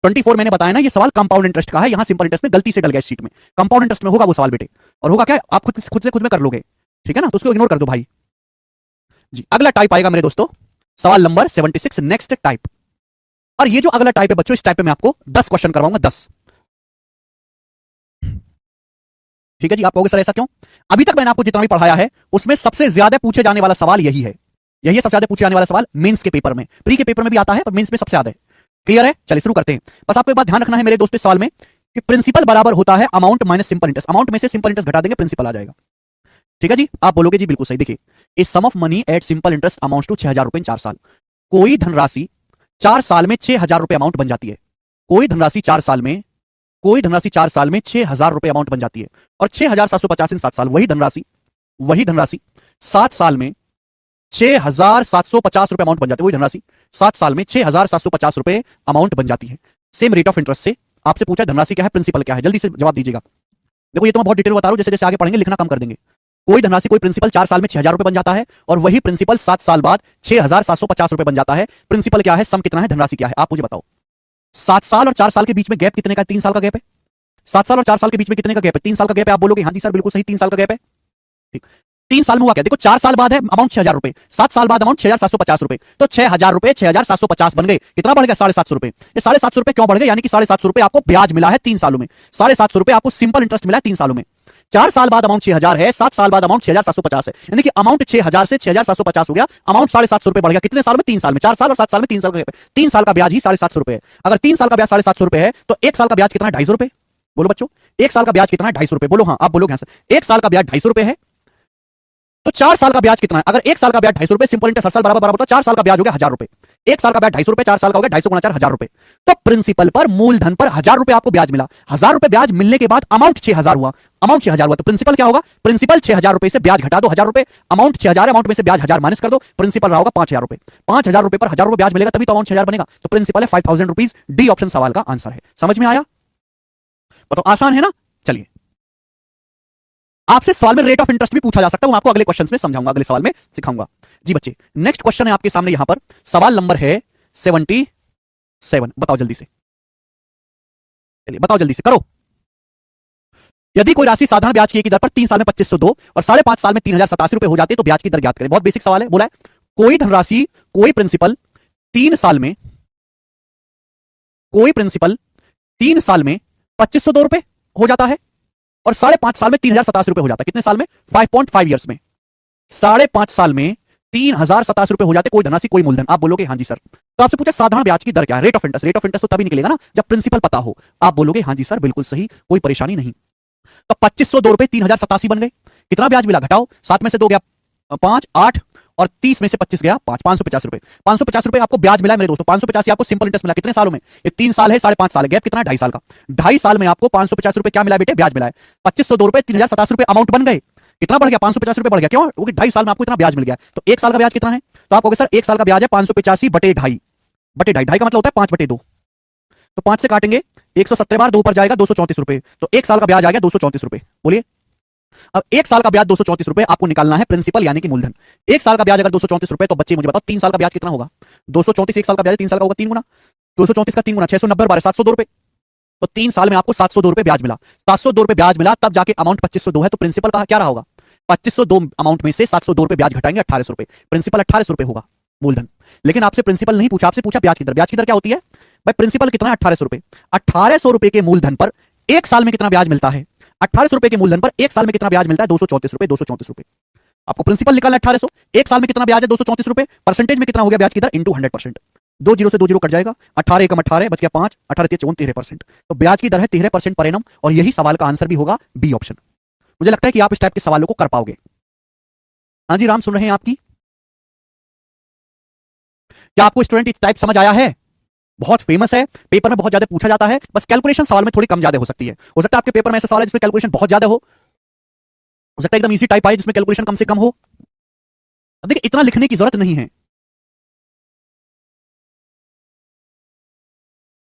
24 मैंने बताया ना ये सवाल कंपाउंड इंटरेस्ट का है, यहां सिंपल इंटरेस्ट में गलती से डल गया इस शीट में, कंपाउंड इंटरेस्ट में होगा वो सवाल बेटे, और होगा क्या आप खुद में कर लोगे, ठीक है ना, तो उसको इग्नोर कर दो भाई जी। अगला टाइप आएगा मेरे दोस्तों सवाल नंबर 76, नेक्स्ट टाइप। और ये जो अगला टाइप है बच्चों, इस टाइप पे मैं आपको 10 क्वेश्चन करवाऊंगा, 10, ठीक है जी। आप कहोगे सर ऐसा क्यों? अभी तक मैंने आपको जितना भी पढ़ाया है उसमें सबसे ज्यादा पूछे जाने वाला सवाल यही है, यही सबसे ज्यादा पूछे जाने वाला सवाल। मेंस के पेपर में, प्री के पेपर में भी आता है पर मेंस में सबसे ज्यादा है। क्लियर है? चलिए शुरू करते हैं। बस आपको एक बात ध्यान रखना है मेरे दोस्तों सवाल में कि प्रिंसिपल बराबर होता है amount minus simple interest, amount में से सिंपल इंटरेस्ट घटा देंगे प्रिंसिपल आ जाएगा, ठीक है जी। आप बोलोगे जी बिल्कुल सही। देखिए a sum of money at simple interest amounts to 6,000 रुपए इन 4 साल। कोई धनराशि 4 साल में 6,000 रुपए अमाउंट बन जाती है। कोई धनराशि 4 साल में 6,000 रुपए अमाउंट बन जाती है, और 6,750 इन 7 साल। वही धनराशि 7 साल में 6,750 रुपए अमाउंट बन जाती है। वही धनराशि 7 साल में 6,750 रुपए अमाउंट बन जाती है, सेम रेट ऑफ इंटरेस्ट से। आपसे पूछा धनराशि क्या है, प्रिंसिपल क्या है, जल्दी से जवाब दीजिएगा। देखो ये तो मैं बहुत डिटेल बता रहा हूं, जैसे जैसे आगे पढ़ेंगे लिखना कम कर देंगे। कोई धनराशि कोई प्रिंसिपल 4 साल में 6,000 रुपए बन जाता है, और वही प्रिंसिपल 7 साल बाद 6,750 रुपए बन जाता है। प्रिंसिपल क्या है, सम कितना है, धनराशि क्या है, आप मुझे बताओ। 7 साल और 4 साल के बीच में गैप कितने का, 3 साल का गैप है। 7 साल और 4 साल के बीच में कितने का गैप है, 3 साल का गैप है। आप बोलोगे हाँ जी सर बिल्कुल सही, 3 साल का गैप है। ठीक, 3 साल में हुआ क्या, देखो 4 साल बाद है अमाउंट 6,000 रुपए, 7 साल बाद अमाउंट 6,750 रुपए, तो 6,000 रुपए 6,750 बन गए, कितना बढ़ गया, 750 रुपए। ये 750 रुपए क्यों बढ़ गए, यानी कि 750 रुपए आपको ब्याज मिला है 3 सालों में, 750 रुपए आपको सिंपल इंटरेस्ट मिला है 3 सालों में। 4 साल बाद अमाउंट 6,000 है, 7 साल बाद अमाउंट 6,750 है, यानी कि अमाउंट 6,000 से 6,750 हो गया, अमाउंट 750 रुपए बढ़ गया, कितने साल में, 3 साल में। 4 साल और 7 साल में 3 साल का, 3 साल का ब्याज ही 750 रुपए है। अगर 3 साल का ब्याज 750 रुपए है, तो 1 साल का ब्याज कितना है, 250 रुपए। बोलो बच्चों, 1 साल का ब्याज कितना है, 250 रुपए। बोलो हाँ, आप बोलोगे हाँ सर, 1 साल का ब्याज 250 रुपए है, तो 4 साल का ब्याज कितना है, अगर 1 साल का ब्याज 250 रुपए, सिंपल इंटरेस्ट हर साल बराबर बराबर, तो 4 साल का ब्याज हो गया 1,000 रुपए। 1 साल का ब्याज 250 रुपए, 4 साल का हो गया 250 गुणा 4, 1,000 रुपए। तो प्रिंसिपल पर, मूलधन पर 1,000 रुपए आपको ब्याज मिला। 1,000 रुपए ब्याज मिलने के बाद अमाउंट 6,000 हुआ, अमाउंट 6,000 हुआ, तो प्रिंसिपल क्या होगा, प्रिंसिपल 6,000 रुपए से ब्याज घटा दो 1,000 रुपए, अमाउंट 6,000, अमाउंट में से ब्याज 1,000 माइनस कर दो, प्रिंसिपल रहा होगा 5,000 रुपए। 5,000 रुपए पर 1,000 रुपए ब्याज मिलेगा, तभी तो अमाउंट 6,000 बनेगा, तो प्रिंसिपल है 5,000 रुपीज। डी ऑप्शन सवाल का आंसर है। समझ में आया, तो आसान है ना। चलिए, आपसे सवाल में रेट ऑफ इंटरेस्ट भी पूछा जा सकता है, मैं आपको अगले क्वेश्चन में समझाऊंगा, अगले सवाल में सिखाऊंगा। जी बच्चे, नेक्स्ट क्वेश्चन है आपके सामने यहां पर, सवाल नंबर है 77। बताओ जल्दी से, चलिए बताओ जल्दी से करो। यदि कोई राशि साधारण ब्याज की दर पर 3 साल में 2502 और 5.5 साल में 3,087 रुपए हो जाते तो ब्याज की दर ज्ञात करें। बहुत बेसिक सवाल है। बोला है कोई धनराशि कोई प्रिंसिपल 3 साल में, कोई प्रिंसिपल 3 साल में 2502 रुपए हो जाता है और 5.5 साल में 3,087 रुपए हो जाता है। कितने साल में, 5.5 ईयर्स में। 5.5 साल में 3,087 रुपए हो जाते, कोई धनराशि कोई मूलधन। आप बोलोगे हाँ जी सर। तो आपसे पूछा साधारण ब्याज की दर क्या है, rate of interest. Rate of interest तो तभी निकलेगा ना जब प्रिंसिपल पता हो। आप बोलोगे हाँ जी सर बिल्कुल सही, कोई परेशानी नहीं। तो 2502 रुपए 3,087 बन गए, कितना ब्याज मिला, घटाओ, 7 में से 2 गया 5, 8 और 30 में से 25 गया 5, 550 रुपए। 550 रुपए आपको ब्याज मिला है मेरे दोस्तों। 550 आपको सिंपल इंटरेस्ट मिला, कितने सालों में, ये 3 साल है, 5.5 साल है, गैप कितना है, 2.5 साल का। 2.5 साल में आपको 550 रुपए क्या मिला बेटे, ब्याज मिला है। 2502 रुपए 3,087 रुपए अमाउंट बन गए, कितना बढ़ गया, 550 रुपए बढ़ गया। क्यों, क्योंकि 2.5 साल में आपको इतना ब्याज मिल गया। तो 1 साल का ब्याज कितना है, तो आप कहोगे सर 1 साल का ब्याज है 585 बटे 2.5, बटे 2.5 का मतलब होता है 5 बटे 2। तो 5 से काटेंगे, 170 बार 2 पर जाएगा 234 रुपए, तो 1 साल का ब्याज आ गया 234 रुपए। बोलिए, अब 1 साल का ब्याज 234 रुपए आपको निकालना है, प्रिंसिपल यानी कि मूलधन। 1 साल का ब्याज अगर 234 रुपए, तो बच्चे मुझे बताओ 3 साल का ब्याज कितना होगा। 234 1 साल का ब्याज, 3 साल का होगा 3 गुना, 234 का 3 गुना 690 बार 702 रुपए। तो 3 साल में आपको 702 रुपए ब्याज मिला। 702 रुपए ब्याज मिला, तब जाके अमाउंट 2502 है, तो प्रिंसिपल का क्या रहा होगा, 2502 अमाउंट में से 702 रुपए ब्याज घटाएंगे 1800 रुपए, प्रिंसिपल 1800 रुपए होगा मूलधन। लेकिन आपसे प्रिंसिपल नहीं पूछा, आपसे पूछा ब्याज की दर। ब्याज की दर क्या होती है भाई, प्रिंसिपल कितना है 1800 रुपए। 1800 रुपए के मूलधन पर 1 साल में कितना ब्याज मिलता है, 1800 रुपए के मूलधन पर 1 साल में कितना ब्याज मिलता है, 234 रुपए। 234 रुपए आपको प्रिंसिपल निकालना है 1800, 1 साल में कितना ब्याज है 234 रुपए, परसेंटेज में कितना हो गया ब्याज की दर इंटू 100%। 2 जीरो से 2 जीरो कट जाएगा, 18 कम 18 बच गया 5, 18 13%। तो ब्याज की दर है 13% पर एनम, और यही सवाल का आंसर भी होगा बी ऑप्शन। मुझे लगता है कि आप इस टाइप के सवालों को कर पाओगे। हाँ जी राम, सुन रहे हैं आपकी, क्या आपको स्टूडेंट इस टाइप समझ आया है। बहुत फेमस है, पेपर में बहुत ज्यादा पूछा जाता है, बस कैलकुलेशन सवाल में थोड़ी कम ज्यादा हो सकती है। हो सकता है आपके पेपर में ऐसा सवाल है जिसमें कैलकुलेशन बहुत ज्यादा हो सकता है एकदम इजी टाइप आए जिसमें कैलकुलेशन कम से कम हो। अब देखिए इतना लिखने की जरूरत नहीं है,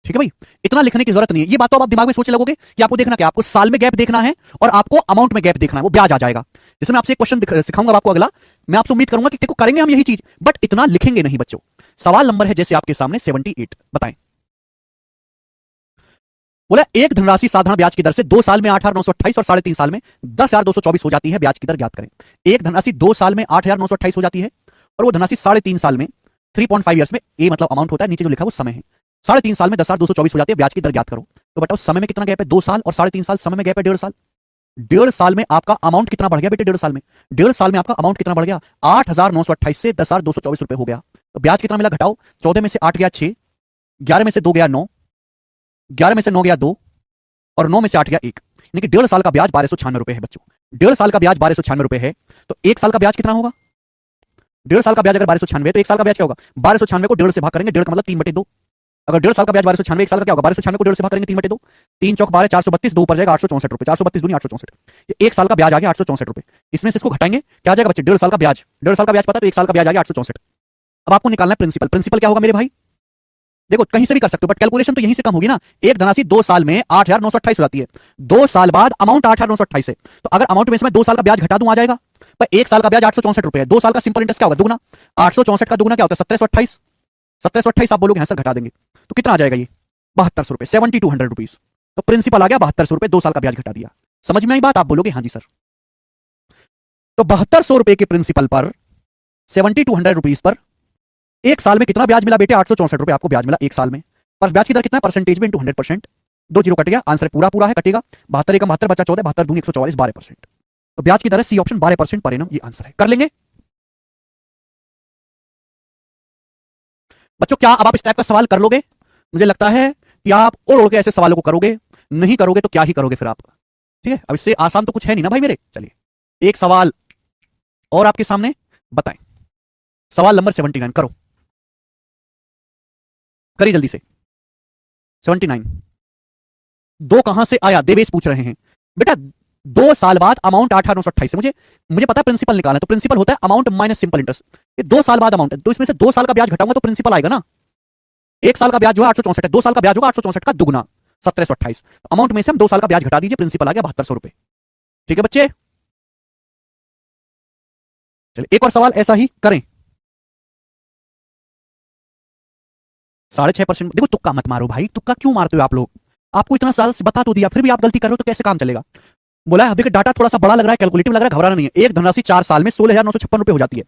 ठीक है भाई, इतना लिखने की जरूरत नहीं है। ये बात तो आप दिमाग में सोच लगोगे कि आपको देखना क्या, आपको साल में गैप देखना है और आपको अमाउंट में गैप देखना है, वो ब्याज आ जाएगा। जैसे मैं आपसे एक क्वेश्चन सिखाऊंगा आपको अगला, मैं आपसे उम्मीद करूंगा कि देखो करेंगे हम यही चीज, बट इतना लिखेंगे नहीं बच्चों। सवाल नंबर है जैसे आपके सामने 78, बताएं। बोला एक धनराशि साधारण ब्याज की दर से 2 साल में 8,928 और 3.5 साल में 10,224 हो जाती है, ब्याज की दर ज्ञात करें। एक धनराशि 2 साल में 8,928 हो जाती है और वो धनराशि 3.5 साल में 3.5 ईयर्स में, ए मतलब अमाउंट होता है, नीचे जो लिखा है वो समय है, 3.5 साल में 10,224 हो जाती है, ब्याज की दर ज्ञात करो। तो बताओ समय में कितना गैप है, 2 साल, और 3.5 साल समय में गैप है 1.5 साल। 1.5 साल में आपका अमाउंट कितना बढ़ गया बेटे, 1.5 साल में, 1.5 साल में आपका अमाउंट कितना बढ़ गया, 8,928 से 10,224 रुपए हो गया। तो ब्याज कितना मिला, घटाओ, 14 में से 8 गया 6, 11 में से 2 गया 9, 11 में से 9 गया 2 और 9 में से 8 गया 1, यानी कि 1.5 साल का ब्याज 1296 रुपए है बच्चों। 1.5 साल का ब्याज 1296 रुपए है, तो 1 साल का ब्याज कितना होगा, 1.5 साल का ब्याज अगर 1296 है तो 1 साल का ब्याज क्या होगा, 1296 को 1.5 से भाग करेंगे, 1.5 का मतलब 3/2, अगर 1.5 साल का ब्याज 1296, 1 साल का क्या होगा? 1296 को 1.5 से भाग करेंगे, 3 बटे 2, 3 चौक 12, 432, 2 ऊपर जाएगा 864 रुपए, 432 दूनी 864। ये 1 साल का ब्याज आ गया 864 रुपए। इसमें से इसको घटाएंगे, क्या आ जाएगा बच्चे? 1.5 साल का ब्याज, 1.5 साल का ब्याज पता है तो 1 साल का ब्याज आ गया 864। अब आपको निकालना है प्रिंसिपल। प्रिंसिपल क्या होगा मेरे भाई? देखो कहीं से भी कर सकते हो, बट कैलकुलेशन तो यहीं से कम होगी ना। एक धनराशि 2 साल में 8,928 हो जाती है, 2 साल बाद अमाउंट 8,928 है, तो अगर अमाउंट में से मैं 2 साल का ब्याज घटा दूं आ जाएगा। पर 1 साल का ब्याज 864 रुपए है, 2 साल का सिंपल इंटरेस्ट क्या होगा? दुगना। 864 का दुगना क्या होता है? 1728। 1728 आप बोलोगे हाँ सर घटा देंगे, तो कितना आ जाएगा ये? 7200 रुपए, 7200 रुपीज। तो प्रिंसिपल आ गया 7200 रुपए, 2 साल का ब्याज घटा दिया। समझ में आई बात? आप बोलोगे हाँ जी सर। तो 7200 रुपए के प्रिंसिपल पर, 7200 रुपीज पर 1 साल में कितना ब्याज मिला बेटे? 864 रुपए आपको ब्याज मिला 1 साल में। पर ब्याज की दर कितना है? परसेंटेज में इंटू 100%। 2 जीरो कट गया, आंसर पूरा पूरा है, कटेगा। 72 एकम 72 बचा 14, 72 दूनी 144, 12%। तो ब्याज की दर है सी ऑप्शन, 12% पर एनम, ये आंसर है। कर लेंगे बच्चों? क्या अब आप इस टाइप का सवाल कर लोगे? मुझे लगता है कि आप ओढ़ के ऐसे सवालों को करोगे, नहीं करोगे तो क्या ही करोगे फिर आप। ठीक है, अब इससे आसान तो कुछ है नहीं ना भाई मेरे। चलिए एक सवाल और आपके सामने, बताएं। सवाल नंबर 79 करो, करिए जल्दी से। 79 दो कहां से आया? देवेश पूछ रहे हैं बेटा। 2 साल बाद अमाउंट 8,928 है, मुझे मुझे पता है प्रिंसिपल निकालना है, तो प्रिंसिपल होता है अमाउंट माइनस सिंपल इंटरेस्ट। ये 2 साल बाद अमाउंट है, तो इसमें से 2 साल का ब्याज घटाऊंगा तो प्रिंसिपल आएगा ना। 1 साल का ब्याज जो है 864 है, 2 साल का ब्याज होगा 864 का दुगना, 1728। अमाउंट में से हम 2 साल का ब्याज घटा दीजिए, प्रिंसिपल आ गया 7200 रुपए। ठीक है बच्चे, चलिए एक और सवाल ऐसा ही करें। 6.5%। देखो तुक्का मत मारो भाई, तुक्का क्यों मारते हो आप लोग? आपको इतना साल से बता तो दिया, फिर भी आप गलती कर रहे हो तो कैसे काम चलेगा? बोला है देखिए डाटा थोड़ा सा बड़ा लग रहा है, कैलकुलेटिव लग रहा है, घबराना नहीं है। एक धनराशि 4 साल में 16,956 रुपए हो जाती है।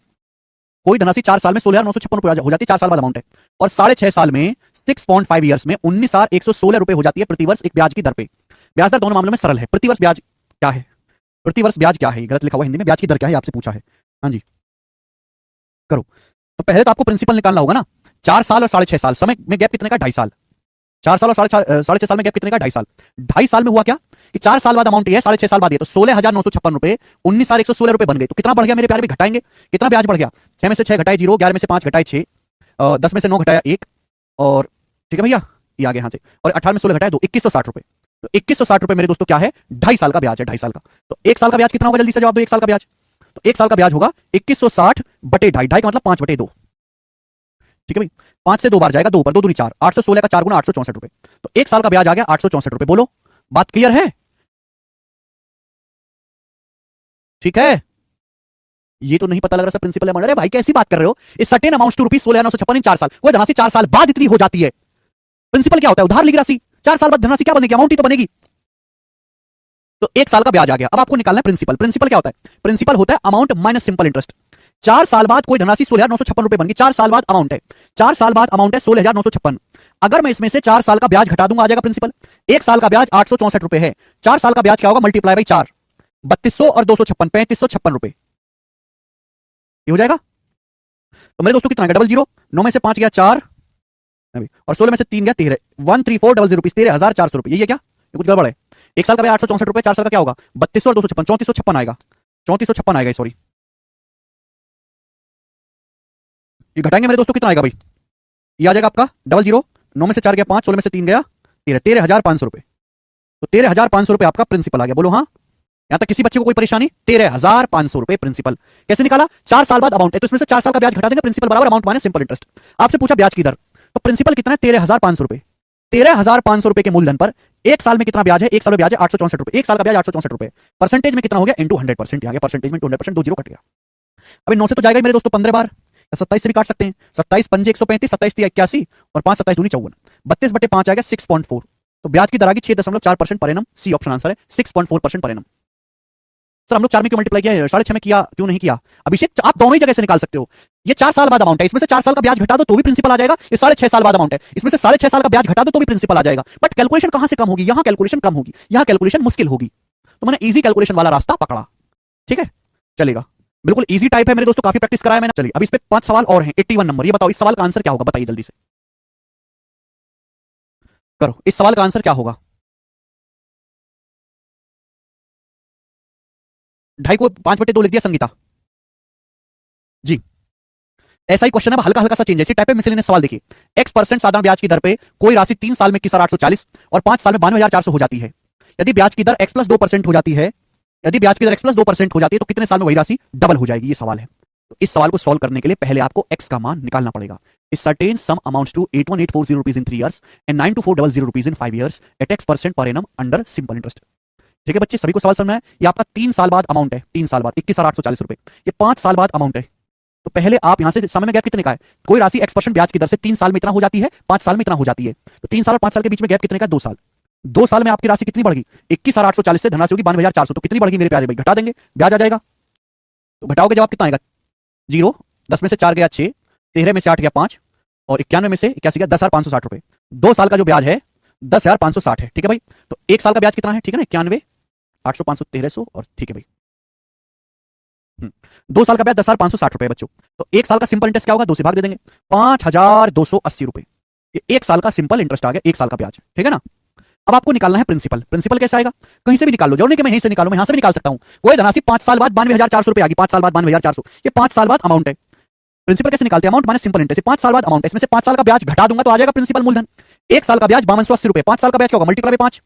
कोई धनराशि 4 साल में 16,956 रुपए हो जाती है, 4 साल बाद अमाउंट है। और 6.5 साल में 6.5 ईयर्स में 19,116 रुपए हो जाती है प्रतिवर्ष एक ब्याज की दर पे। ब्याज दर दोनों मामलों में सरल है। प्रतिवर्ष ब्याज क्या है? प्रतिवर्ष ब्याज क्या है? गलत लिखा हुआ हिंदी में, ब्याज की दर क्या है आपसे पूछा है। हाँ जी करो। तो पहले तो आपको प्रिंसिपल निकालना होगा ना। 4 साल और 6.5 साल, समय में गैप कितने का? 2.5 साल। 4 साल और 6.5 साल में गैप कितने का? 2.5 साल। 2.5 साल में हुआ क्या कि 4 साल बाद अमाउंट है, 6.5 साल बाद ये, तो 16,956 रुपए 19,116 रुपए बन गए। तो कितना बढ़ गया मेरे प्यारे? भी घटाएंगे, कितना ब्याज बढ़ गया? 6 में से 6 घटाए 0, 11 में से 5 घटाए 6, 10 में से 9 घटाया 1, और ठीक है भैया ये आ गया यहाँ से, और 18 में 16 घटाए 2, 2160 रुपए। तो 2160 रुपए मेरे दोस्तों क्या है? 2.5 साल का ब्याज है, 2.5 साल का। तो 1 साल का ब्याज कितना होगा? जल्दी से जवाब दो। 1 साल का ब्याज, तो 1 साल का ब्याज होगा 2160 बटे 2.5, 2.5 का मतलब 5 बटे 2। ठीक है भाई, 5 से 2 बार जाएगा, 2 ऊपर 2 दूनी 4, 816 का 4 गुना 864 रुपए। तो 1 साल का ब्याज आ गया 864 रुपए। बोलो बात क्लियर है? ठीक है, ये तो नहीं पता लग रहा सर प्रिंसिपल है। अरे भाई कैसी बात कर रहे हो? इस सर्टेन अमाउंट टू रुपीज 16,956 इन 4 साल। कोई धनराशि 4 साल बाद इतनी हो जाती है। प्रिंसिपल क्या होता है? उधार ली राशि। 4 साल बाद धनराशि क्या बनेगी? अमाउंट ही तो बनेगी। तो 1 साल का ब्याज आ गया। अब आपको निकालना है प्रिंसिपल। प्रिंसिपल क्या होता है? प्रिंसिपल होता है अमाउंट माइनस सिंपल इंटरेस्ट। 4 साल बाद कोई धनराशि 16,956 रुपए बन गई। 4 साल बाद अमाउंट है, 4 साल बाद अमाउंट है 16,956। अगर मैं इसमें से 4 साल का ब्याज घटा दूंगा आ जाएगा प्रिंसिपल। 1 साल का ब्याज 864 रुपए है, 4 साल का ब्याज क्या होगा? मल्टीप्लाई बाई 4, 3200 और 256, 3556 रुपए। ये हो जाएगा। तो मेरे दोस्तों कितना आएगा? 00, 9 में से 5 गया 4, और 16 में से 3 गया 13, 13400 रुपीज, 13,400 रुपए। ये क्या? ये कुछ गड़बड़ है। 1 साल का ब्याज 864 रुपए, 4 साल का क्या होगा? 3200 और 256, 3456 आएगा, 3456 आएगा सॉरी। ये घटाएंगे मेरे दोस्तों कितना आएगा भाई? ये आ जाएगा आपका 00, 9 में से 4 गया 5, 16 में से 3 गया 13, 13,500 रुपए। तो 13,500 रुपए आपका प्रिंसिपल आ गया। बोलो हाँ, यहां तक किसी बच्चे को कोई परेशानी? 13,500 रुपए प्रिंसिपल। कैसे निकाला? 4 साल बाद अमाउंट है, तो इसमें से 4 साल का ब्याज घटा देंगे, प्रिंसिपल बराबर अमाउंट माइनस सिंपल इंटरेस्ट। आपसे पूछा ब्याज की दर, तो प्रिंसिपल कितना है? 13,500 रुपए। 13,500 रुपए के मूलधन पर 1 साल में कितना ब्याज है? 1 साल में ब्याज है 864 रुपए। 1 साल का ब्याज 864 रुपए, परसेंटेज में कितना हो गया? इंटू 100% आ गया। परसेंटेज में 100%, 2 जीरो कट गया। अभी 9 से तो जाएगा ही मेरे दोस्तों 15 बार, 27 से भी काट सकते हैं। 27 पंजे 135, 27 3 81, और 5 27 दूनी 54, 32 बटे 5 आएगा 6.4। तो ब्याज की दर आ गई 6.4% पर एनम। सी ऑप्शन आंसर है, 6.4% पर एनम। सर हम लोग 4 में क्यों मल्टीप्लाई किया है, 6.5 में किया क्यों नहीं किया? अभिषेक आप दोनों ही जगह से निकाल सकते हो। ये 4 साल बाद अमाउंट है, इसमें से 4 साल का ब्याज घटा दो तो भी प्रिंसिपल आ जाएगा। ये 6.5 साल बाद अमाउंट है, इसमें से 6.5 साल का ब्याज घटा दो तो भी प्रिंसिपल आ जाएगा। बट कैलकुलेशन कहां से कम होगी? यहां कैलकुलेशन कम होगी, यहां कैलकुलेशन मुश्किल होगी। तो मैंने इजी कैलकुलेशन वाला रास्ता पकड़ा। ठीक है चलेगा, बिल्कुल इजी टाइप है मेरे दोस्तों, काफी प्रैक्टिस कराया मैंने। चलिए अब इस पे 5 सवाल और हैं। 81 नंबर, ये बताओ इस सवाल का आंसर क्या होगा? बताइए जल्दी से करो, इस सवाल का आंसर क्या होगा? 2.5 को 5 बटे 2 लिख दिया संगीता जी। ऐसा ही क्वेश्चन है, हल्का हल्का सा चेंज है, इसी टाइप पे मिसलेनियस सवाल देखिए। x% साधारण ब्याज की दर पे कोई राशि 3 साल में 21,840 और 5 साल में 92,400 हो जाती है। यदि ब्याज की दर x प्लस 2% हो जाती है, यदि ब्याज की दर x प्लस 2% हो जाती है तो कितने साल में वही राशि डबल हो जाएगी, ये सवाल है। तो इस सवाल को सॉल्व करने के लिए पहले आपको x का मान निकालना पड़ेगा। इस certain sum amounts to 81,840 rupees in 3 years and 9,2,400 rupees in 5 years at x% पर एनम अंडर सिंपल इंटरेस्ट। ठीक है बच्चे, सभी को सवाल समझना है। ये आपका 3 साल बाद अमाउंट है, 3 साल बाद 21,840 रुपए, ये 5 साल बाद अमाउंट है। तो पहले आप यहां से समय में गैप कितने का है, कोई राशि x% ब्याज की दर से 3 साल में इतना हो जाती है, 5 साल में इतना हो जाती है। तो 3 साल और 5 साल के बीच में गैप कितने का, 2 साल। 2 साल में आपकी राशि कितनी बढ़ गई, 21,840 से धनराशि होगी 92,400। तो कितनी बढ़ गई मेरे प्यारे भाई, घटा देंगे, ब्याज आ जाएगा। तो घटाओगे जवाब कितना आएगा, 0, 10 में से 4 गया 6, 13 में से 8 गया 5 और 91 में से 81 गया 10,560 रुपए। 2 साल का जो ब्याज है 10,560 है। ठीक है भाई, तो 1 साल का ब्याज कितना है, ठीक है ना, 91, 800, 500, 1300 और ठीक है भाई 2 साल का ब्याज 10,560 रुपए बच्चों। तो 1 साल का सिंपल इंटरेस्ट क्या होगा, 2 से भाग दे देंगे, 5,280 रुपए। ये 1 साल का सिंपल इंटरेस्ट आ गया, 1 साल का ब्याज। ठीक है ना। अब आपको निकालना है प्रिंसिपल। प्रिंसिपल कैसे आएगा, कहीं से भी निकाल लो, जरूरी कि मैं यहीं से निकालूं, मैं यहां से भी निकाल सकता हूं। कोई धनराशि 5 साल बाद 92,400 रुपए आ गई, 5 साल बाद 92,400, ये 5 साल बाद अमाउंट है। प्रिंसिपल कैसे निकालते हैं, अमाउंट माने सिंपल इंटरेस्ट, 5 साल बाद अमाउंट है, इसमें से 5 साल का ब्याज घटा दूंगा तो आ जाएगा प्रिंसिपल मूलधन। 1 साल का ब्याज 5280 रुपए, 5 साल का ब्याज क्या होगा, मल्टीप्लाई 5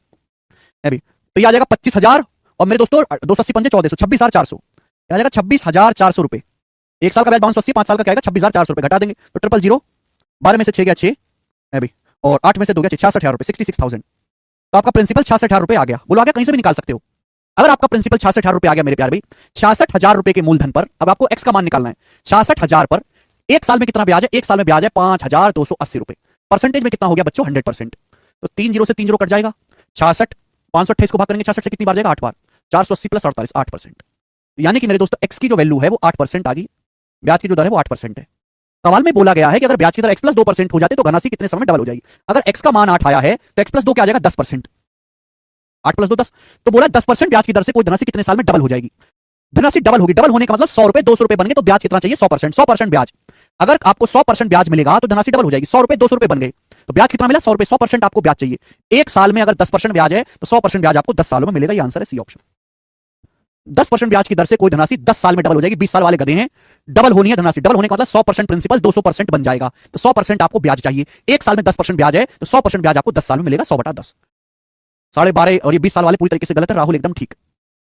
अभी तो ये आ जाएगा 25,000 और मेरे दोस्तों 280 पंजे 1400, 26,400 आ जाएगा 26,400 रुपए। 1 साल का ब्याज 580, 5 साल का क्या आएगा 26,400 रुपए, घटा देंगे तो 000, 12 में से 6 गया 6 अभी और 8 में से 2 गया 66,000 रुपए, 66,000। तो आपका प्रिंसिपल 66,000 रुपए आ गया। बोलो आ गया, कहीं से भी निकाल सकते हो। अगर आपका प्रिंसिपल 66,000 रुपए आ गया मेरे प्यारे भाई, 66,000 रुपए के मूलधन पर अब आपको एक्स का मान निकालना है। 66,000 पर 1 साल में कितना ब्याज है, 1 साल में ब्याज है 5,280 रुपए। परसेंटेज में कितना हो गया बच्चों, 100%। तो 3 जीरो से 3 जीरो कट जाएगा, 66, 528 को भाग करेंगे 66 से कितनी बार जाएगा, 8 बार, 480 प्लस 48, 8%। यानी कि मेरे दोस्तों एक्स की जो वैल्यू है वो 8% आ गई, ब्याज की जो दर है वो 8% है। सवाल में बोला गया है कि अगर ब्याज की दर x प्लस 2% हो जाती है तो धनराशि कितने समय में डबल हो जाएगी। अगर x का मान 8 आया है तो x प्लस 2 क्या आ जाएगा, 10%। 8 प्लस 2 10, तो बोला 10% ब्याज की दर से कोई धनराशि कितने साल में डबल हो जाएगी। धनराशि डबल होगी, डबल होने का मतलब 100 रुपए 200 रुपए बन गए तो ब्याज कितना चाहिए, 100%। 100% ब्याज, अगर आपको 100% ब्याज मिलेगा तो धनराशि डबल हो जाएगी। 100 रुपए 200 रुपए बन गए तो ब्याज कितना मिला, 100 रुपए। 100% आपको ब्याज चाहिए। 1 साल में अगर 10% ब्याज है तो 100% ब्याज आपको 10 सालों में मिलेगा। ये आंसर है सी ऑप्शन। 10% ब्याज की दर से कोई धनराशि 10 साल में डबल हो जाएगी। 20 साल वाले गधे हैं, डबल होनी है धनराशि। डबल होने का मतलब 100% प्रिंसिपल 200% बन जाएगा। तो 100% आपको ब्याज चाहिए। 1 साल में 10% ब्याज है तो 100% ब्याज आपको 10 साल में मिलेगा, 100/10। 12.5 और ये 20 साल वाले पूरी तरीके से गलत है, राहुल एकदम ठीक।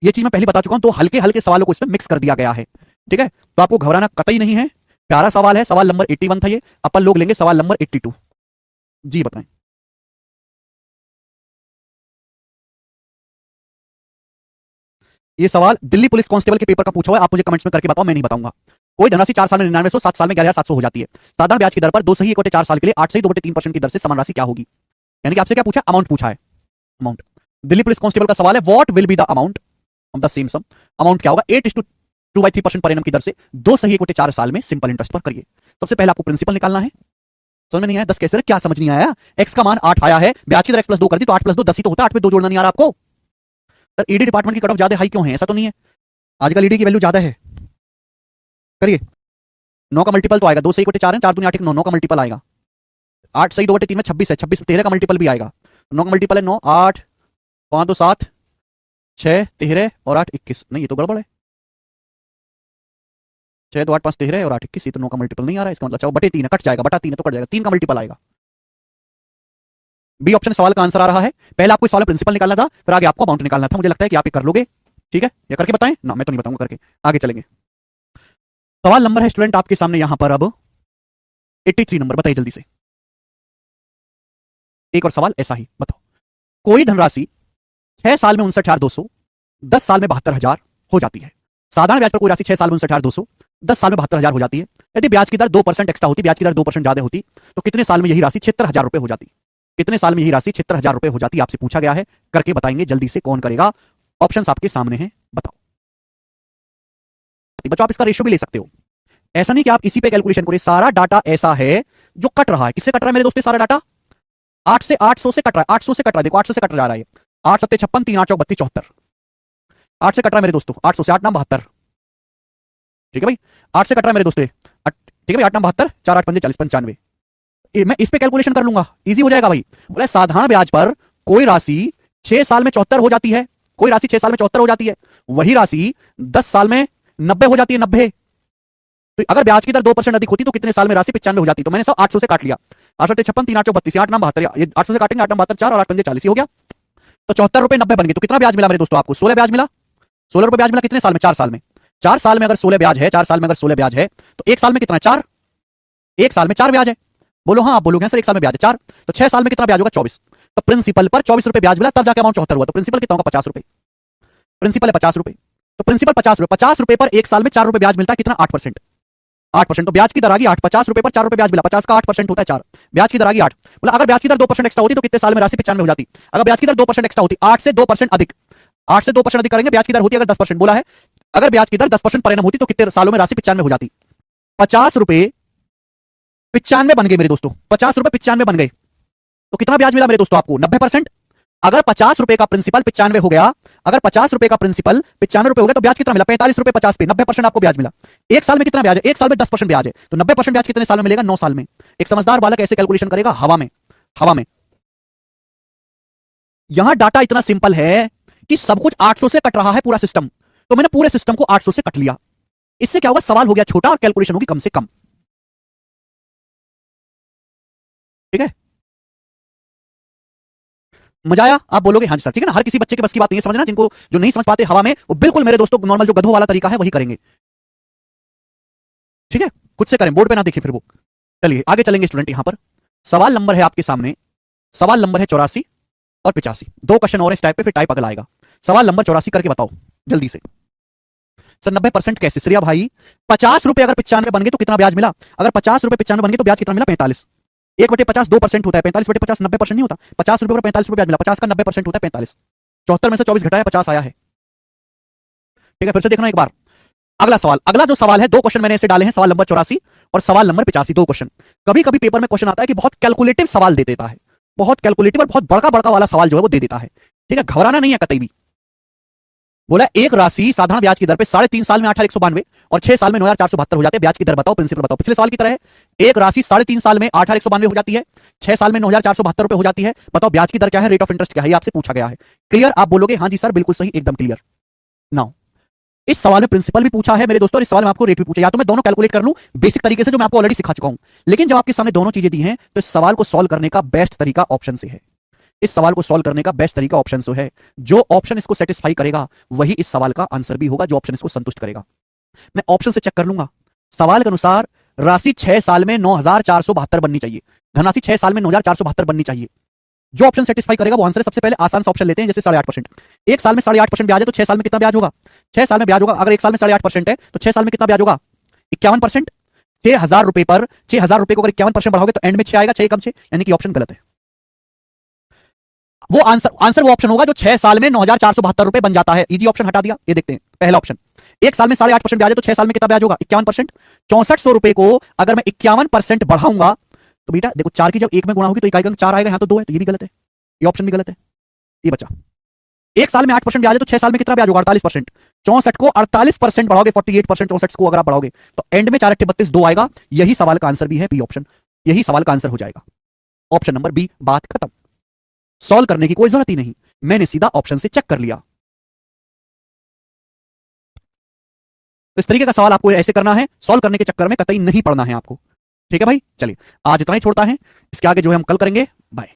ये चीज मैं पहले बता चुका हूं, तो हल्के हल्के सवालों को इसमें मिक्स कर दिया गया है। ठीक है, तो आपको घबराना कतई नहीं है। प्यारा सवाल है, सवाल नंबर 81 था ये। अपन लोग लेंगे सवाल नंबर 82। जी बताएं। ये सवाल दिल्ली पुलिस कांस्टेबल के पेपर का पूछा हुआ है। आप मुझे कमेंट्स में करके बताओ, मैं नहीं बताऊंगा। कोई धनराशि 4 साल में 9900, 7 साल में 11,700 हो जाती है। साधारण ब्याज की दर पर 2 सही 1/4 साल के लिए 8 सही 2/3% की दर से समान राशि क्या होगी। यानी कि आपसे क्या पूछा, अमाउंट पूछा है। अमाउंट दिल्ली पुलिस कांस्टेबल का सवाल है, what will be the amount of the same sum. Amount क्या होगा, 8:2/3% पर एनम की दर से 2 सही 1/4 साल में सिंपल इंटरेस्ट पर करिए। सबसे पहले आपको प्रिंसिपल निकालना है। समझ में नहीं आया, 10 कैसे, क्या समझ नहीं आया। एक्स का मान 8 आया है, ब्याज की दर x प्लस 2 कर दी तो 8 प्लस 2 10 ही तो होता है। 8 में 2 जोड़ना नहीं आ रहा आपको। सर ईडी डिपार्टमेंट की कट ऑफ ज्यादा हाई क्यों है, ऐसा तो नहीं है, आजकल ईडी की वैल्यू ज्यादा है। करिए, 9 का मल्टीपल तो आएगा, 2 सही 1/4 है, 4 दूनी 8 9, 9 का मल्टीपल आएगा। 8 सही 2/3 में 26 है, 26 13 का मल्टीपल भी आएगा। 9 का मल्टीपल है 9, 8 5 2 7 6 13 और 8 21। नहीं ये तो गड़बड़ है, 6 2 8 5 13 और 8 21, ये तो 9 का मल्टीपल नहीं आ रहा है। इसका मतलब 4/3 है, कट जाएगा, बटा 3 है तो कट जाएगा, 3 का मल्टीपल आएगा। बी ऑप्शन सवाल का आंसर आ रहा है। पहले आपको सवाल प्रिंसिपल निकालना था, फिर आगे आपको अमाउंट निकालना था। मुझे लगता है कि आप ये कर लोगे। ठीक है, या करके बताएं ना, मैं तो नहीं बताऊंगा, करके आगे चलेंगे। सवाल नंबर है स्टूडेंट आपके सामने यहां पर अब 83 नंबर, बताइए जल्दी से। एक और सवाल ऐसा ही, बताओ। कोई धनराशि 6 साल में 59,200, 10 साल में 72,000 हो जाती है। साधारण ब्याज पर कोई राशि 6 साल में 59,200, 10 साल में 72,000 हो जाती है। यदि ब्याज की दर 2% एक्स्ट्रा होती, ब्याज की दर 2% ज्यादा होती तो कितने साल में यही राशि 76,000 रुपए हो जाती। कितने साल में यही राशि 76,000 रुपए हो जाती, आपसे पूछा गया है। करके बताएंगे जल्दी से, कौन करेगा। ऑप्शंस आपके सामने हैं, बताओ। बच्चों आप इसका रेशियो भी ले सकते हो, ऐसा नहीं कि आप इसी पे कैलकुलेशन करें। सारा डाटा ऐसा है जो कट रहा है। किससे कट रहा है मेरे दोस्तों, सारा डाटा 8 से 800 से कट रहा है, 800 से कट रहा है। देखो 800 से कट जा रहा है, 8 7 56 3 8 चौक 32 74, 8 से कट रहा है मेरे दोस्तों, 800 से 8 9 72। ठीक है भाई, 8 से कट रहा है मेरे दोस्तों। ठीक है भाई, 8 9 72, 4 8 5 40 95। मैं इस पे कैलकुलेशन कर लूंगा, इजी हो जाएगा भाई। बोले साधारण ब्याज पर कोई राशि 6 साल में 74 हो जाती है। कोई राशि 6 साल में 74 हो जाती है, वही राशि 10 साल में 90 हो जाती है, 90। तो अगर ब्याज की दर 2% अधिक होती तो कितने साल में राशि 95 हो जाती? तो मैंने सब 800 से काट लिया। 8 56 3 8 32 8 9 72, ये 800 से काटेंगे, 8 9 72 4 और 8 5 40 हो गया। तो 74 रुपए 90 बन गए। तो कितना ब्याज मिला मेरे दोस्तों आपको? 16 ब्याज मिला। 16 रुपए ब्याज मिला कितने साल में? 4 साल में। 4 साल में अगर 16 ब्याज है, 4 साल में अगर 16 ब्याज है तो एक साल में कितना? 4। एक साल में 4 ब्याज है। बोलो हाँ, आप बोलोगे सर एक साल में ब्याज है 4, तो 6 साल में कितना ब्याज होगा? 24। तो प्रिंसिपल पर 24 रुपए ब्याज मिला, तब जाके अमाउंट 74 हुआ। तो प्रिंसिपल कितना होगा? 50 रुपए। प्रिंसिपल है 50 रुपए, तो प्रिंसिपल 50 रुपए, 50 रुपए पर एक साल में 4 रुपए ब्याज मिलता है। कितना? 8%। 8%। तो ब्याज की दर आ गई 8। 50 रुपए पर 4 रुपए ब्याज मिला, 50 का 8% होता है 4। ब्याज की दर आ गई 8। बोला अगर ब्याज की दर 2% एक्स्ट्रा होती तो कितने साल में राशि 95 हो जाती? अगर ब्याज की दर 2% एक्स्ट्रा होती, 8 से 2% अधिक, 8 से 2% अधिक करेंगे, ब्याज की दर होती अगर 10%। बोला है अगर ब्याज की दर 10% पर एनम होती तो कितने सालों में राशि 95 हो जाती? 50 रुपए 95 बन गए मेरे दोस्तों, 50 रुपए 95 बन गए। तो कितना ब्याज मिला मेरे दोस्तों आपको? 90%। अगर 50 रुपए का प्रिंसिपल 95 हो गया, अगर 50 रुपए का प्रिंसिपल 95 रुपए हो गया तो ब्याज कितना मिला? 45 रुपए 50 पे, 90% आपको ब्याज मिला। एक साल में कितना ब्याज है? एक साल में 10% ब्याज है, तो 90% ब्याज कितने साल में मिलेगा? 9 साल में। एक समझदार बालक ऐसे कैलकुलेशन करेगा हवा में, हवा में। यहां डाटा इतना सिंपल है कि सब कुछ 800 से कट रहा है पूरा सिस्टम, तो मैंने पूरे सिस्टम को 800 से कट लिया। इससे क्या होगा? सवाल हो गया छोटा और कैलकुलेशन होगी कम से कम। ठीक है, मजा आया? आप बोलोगे हाँ जी सर, ठीक है ना। हर किसी बच्चे के बस की बात नहीं है समझना, जिनको जो नहीं समझ पाते हवा में, वो बिल्कुल मेरे दोस्तों नॉर्मल जो गधों वाला तरीका है वही करेंगे। ठीक है, खुद से करें, बोर्ड पे ना देखें फिर वो। चलिए आगे चलेंगे स्टूडेंट। यहां पर सवाल नंबर है आपके सामने, सवाल नंबर है 84 और 85। 2 क्वेश्चन और इस टाइप पे, फिर टाइप अगला आएगा। सवाल नंबर 84 करके बताओ जल्दी से। सर 90% कैसे? श्रेया भाई 50 रुपए अगर 95 बन गए तो कितना ब्याज मिला? अगर 50 रुपए 95 बन गए तो ब्याज कितना मिला? 45। 1/50 2% होता है, 45/50 90% नहीं होता। 50 रुपए पर 45 रुपए ब्याज मिला, 50 का 90% होता है 45। 74 में से 24 घटाया 50 आया है। ठीक है, फिर से देखना एक बार। अगला सवाल, अगला जो सवाल है, 2 क्वेश्चन मैंने ऐसे डाले हैं, सवाल नंबर 84 और सवाल नंबर 85। 2 क्वेश्चन। कभी कभी पेपर में क्वेश्चन आता है कि बहुत कैलकुलेटिव सवाल दे देता है, बहुत कैलकुलेटिव और बहुत बड़का बड़का वाला सवाल जो है वो दे देता है। ठीक है, घबराना नहीं है कतई भी। बोला एक राशि साधारण ब्याज की दर पे 3.5 साल में 8,192 और 6 साल में 9,472 हो जाते हैं। ब्याज की दर बताओ, प्रिंसिपल बताओ। पिछले सवाल की तरह है, एक राशि 3.5 साल में 8,192 हो जाती है, 6 साल में 9,472 रुपए हो जाती है। बताओ ब्याज की दर क्या है, रेट ऑफ इंटरेस्ट क्या है, ये आपसे पूछा गया है। क्लियर? आप बोलोगे हाँ जी सर बिल्कुल सही, एकदम क्लियर। नाउ इस सवाल में प्रिंसिपल भी पूछा है मेरे दोस्तों, इस सवाल में आपको रेट भी पूछा। या तो मैं दोनों कैलकुलेट कर लूं बेसिक तरीके से जो मैं आपको ऑलरेडी सिखा चुका हूं, लेकिन जब आपके सामने दोनों चीजें दी हैं तो इस सवाल को सॉल्व करने का बेस्ट तरीका ऑप्शन से है। इस सवाल को सॉल्व करने का बेस्ट तरीका ऑप्शन से है। जो ऑप्शन इसको सेटिस्फाई करेगा वही इस सवाल का आंसर भी होगा, जो ऑप्शन इसको संतुष्ट करेगा। मैं ऑप्शन से चेक कर लूंगा। सवाल के अनुसार राशि 6 साल में 9,472 बननी चाहिए, धनराशि 6 साल में 9,472 बननी चाहिए। जो ऑप्शन सेटिस्फाई करेगा वो आंसर है। सबसे पहले आसान सा ऑप्शन लेते हैं, जैसे 8.5%। एक साल में 8.5% ब्याज है तो 6 साल में कितना ब्याज होगा? 6 साल में ब्याज होगा, अगर एक साल में 8.5% है तो 6 साल में कितना ब्याज होगा? 51%। 6,000 रुपए पर 6,000 रुपए को अगर 51% बढ़ाओगे तो एंड में 6 आएगा, 6 कम 6, यानी कि ऑप्शन गलत है। वो आंसर वो ऑप्शन होगा जो 6 साल में 9,472 रुपए बन जाता है। इजी ऑप्शन हटा दिया, ये देखते हैं पहला ऑप्शन। एक साल में 8.5% ब्याज है तो 6 साल में कितना ब्याज होगा? 51%। 6400 रुपए को अगर मैं 51% बढ़ाऊंगा तो बेटा देखो 4 की जब 1 में गुणा होगी तो इकाई का 4 आएगा, यहां तो 2 है, तो ये भी गलत है, ये ऑप्शन भी गलत है, ये बचा। एक साल में 8% ब्याज है तो 6 साल में कितना ब्याज होगा? 48%। 64 को 48% बढ़ाओगे, 48% 64 को अगर आप बढ़ाओगे तो एंड में 4 32 2 आएगा। यही सवाल का आंसर भी है, बी ऑप्शन, यही सवाल का आंसर हो जाएगा, ऑप्शन नंबर बी। बात खत्म, सॉल्व करने की कोई जरूरत ही नहीं, मैंने सीधा ऑप्शन से चेक कर लिया। तो इस तरीके का सवाल आपको ऐसे करना है, सॉल्व करने के चक्कर में कतई नहीं पड़ना है आपको। ठीक है भाई, चलिए आज इतना ही छोड़ता है, इसके आगे जो है हम कल करेंगे। बाय।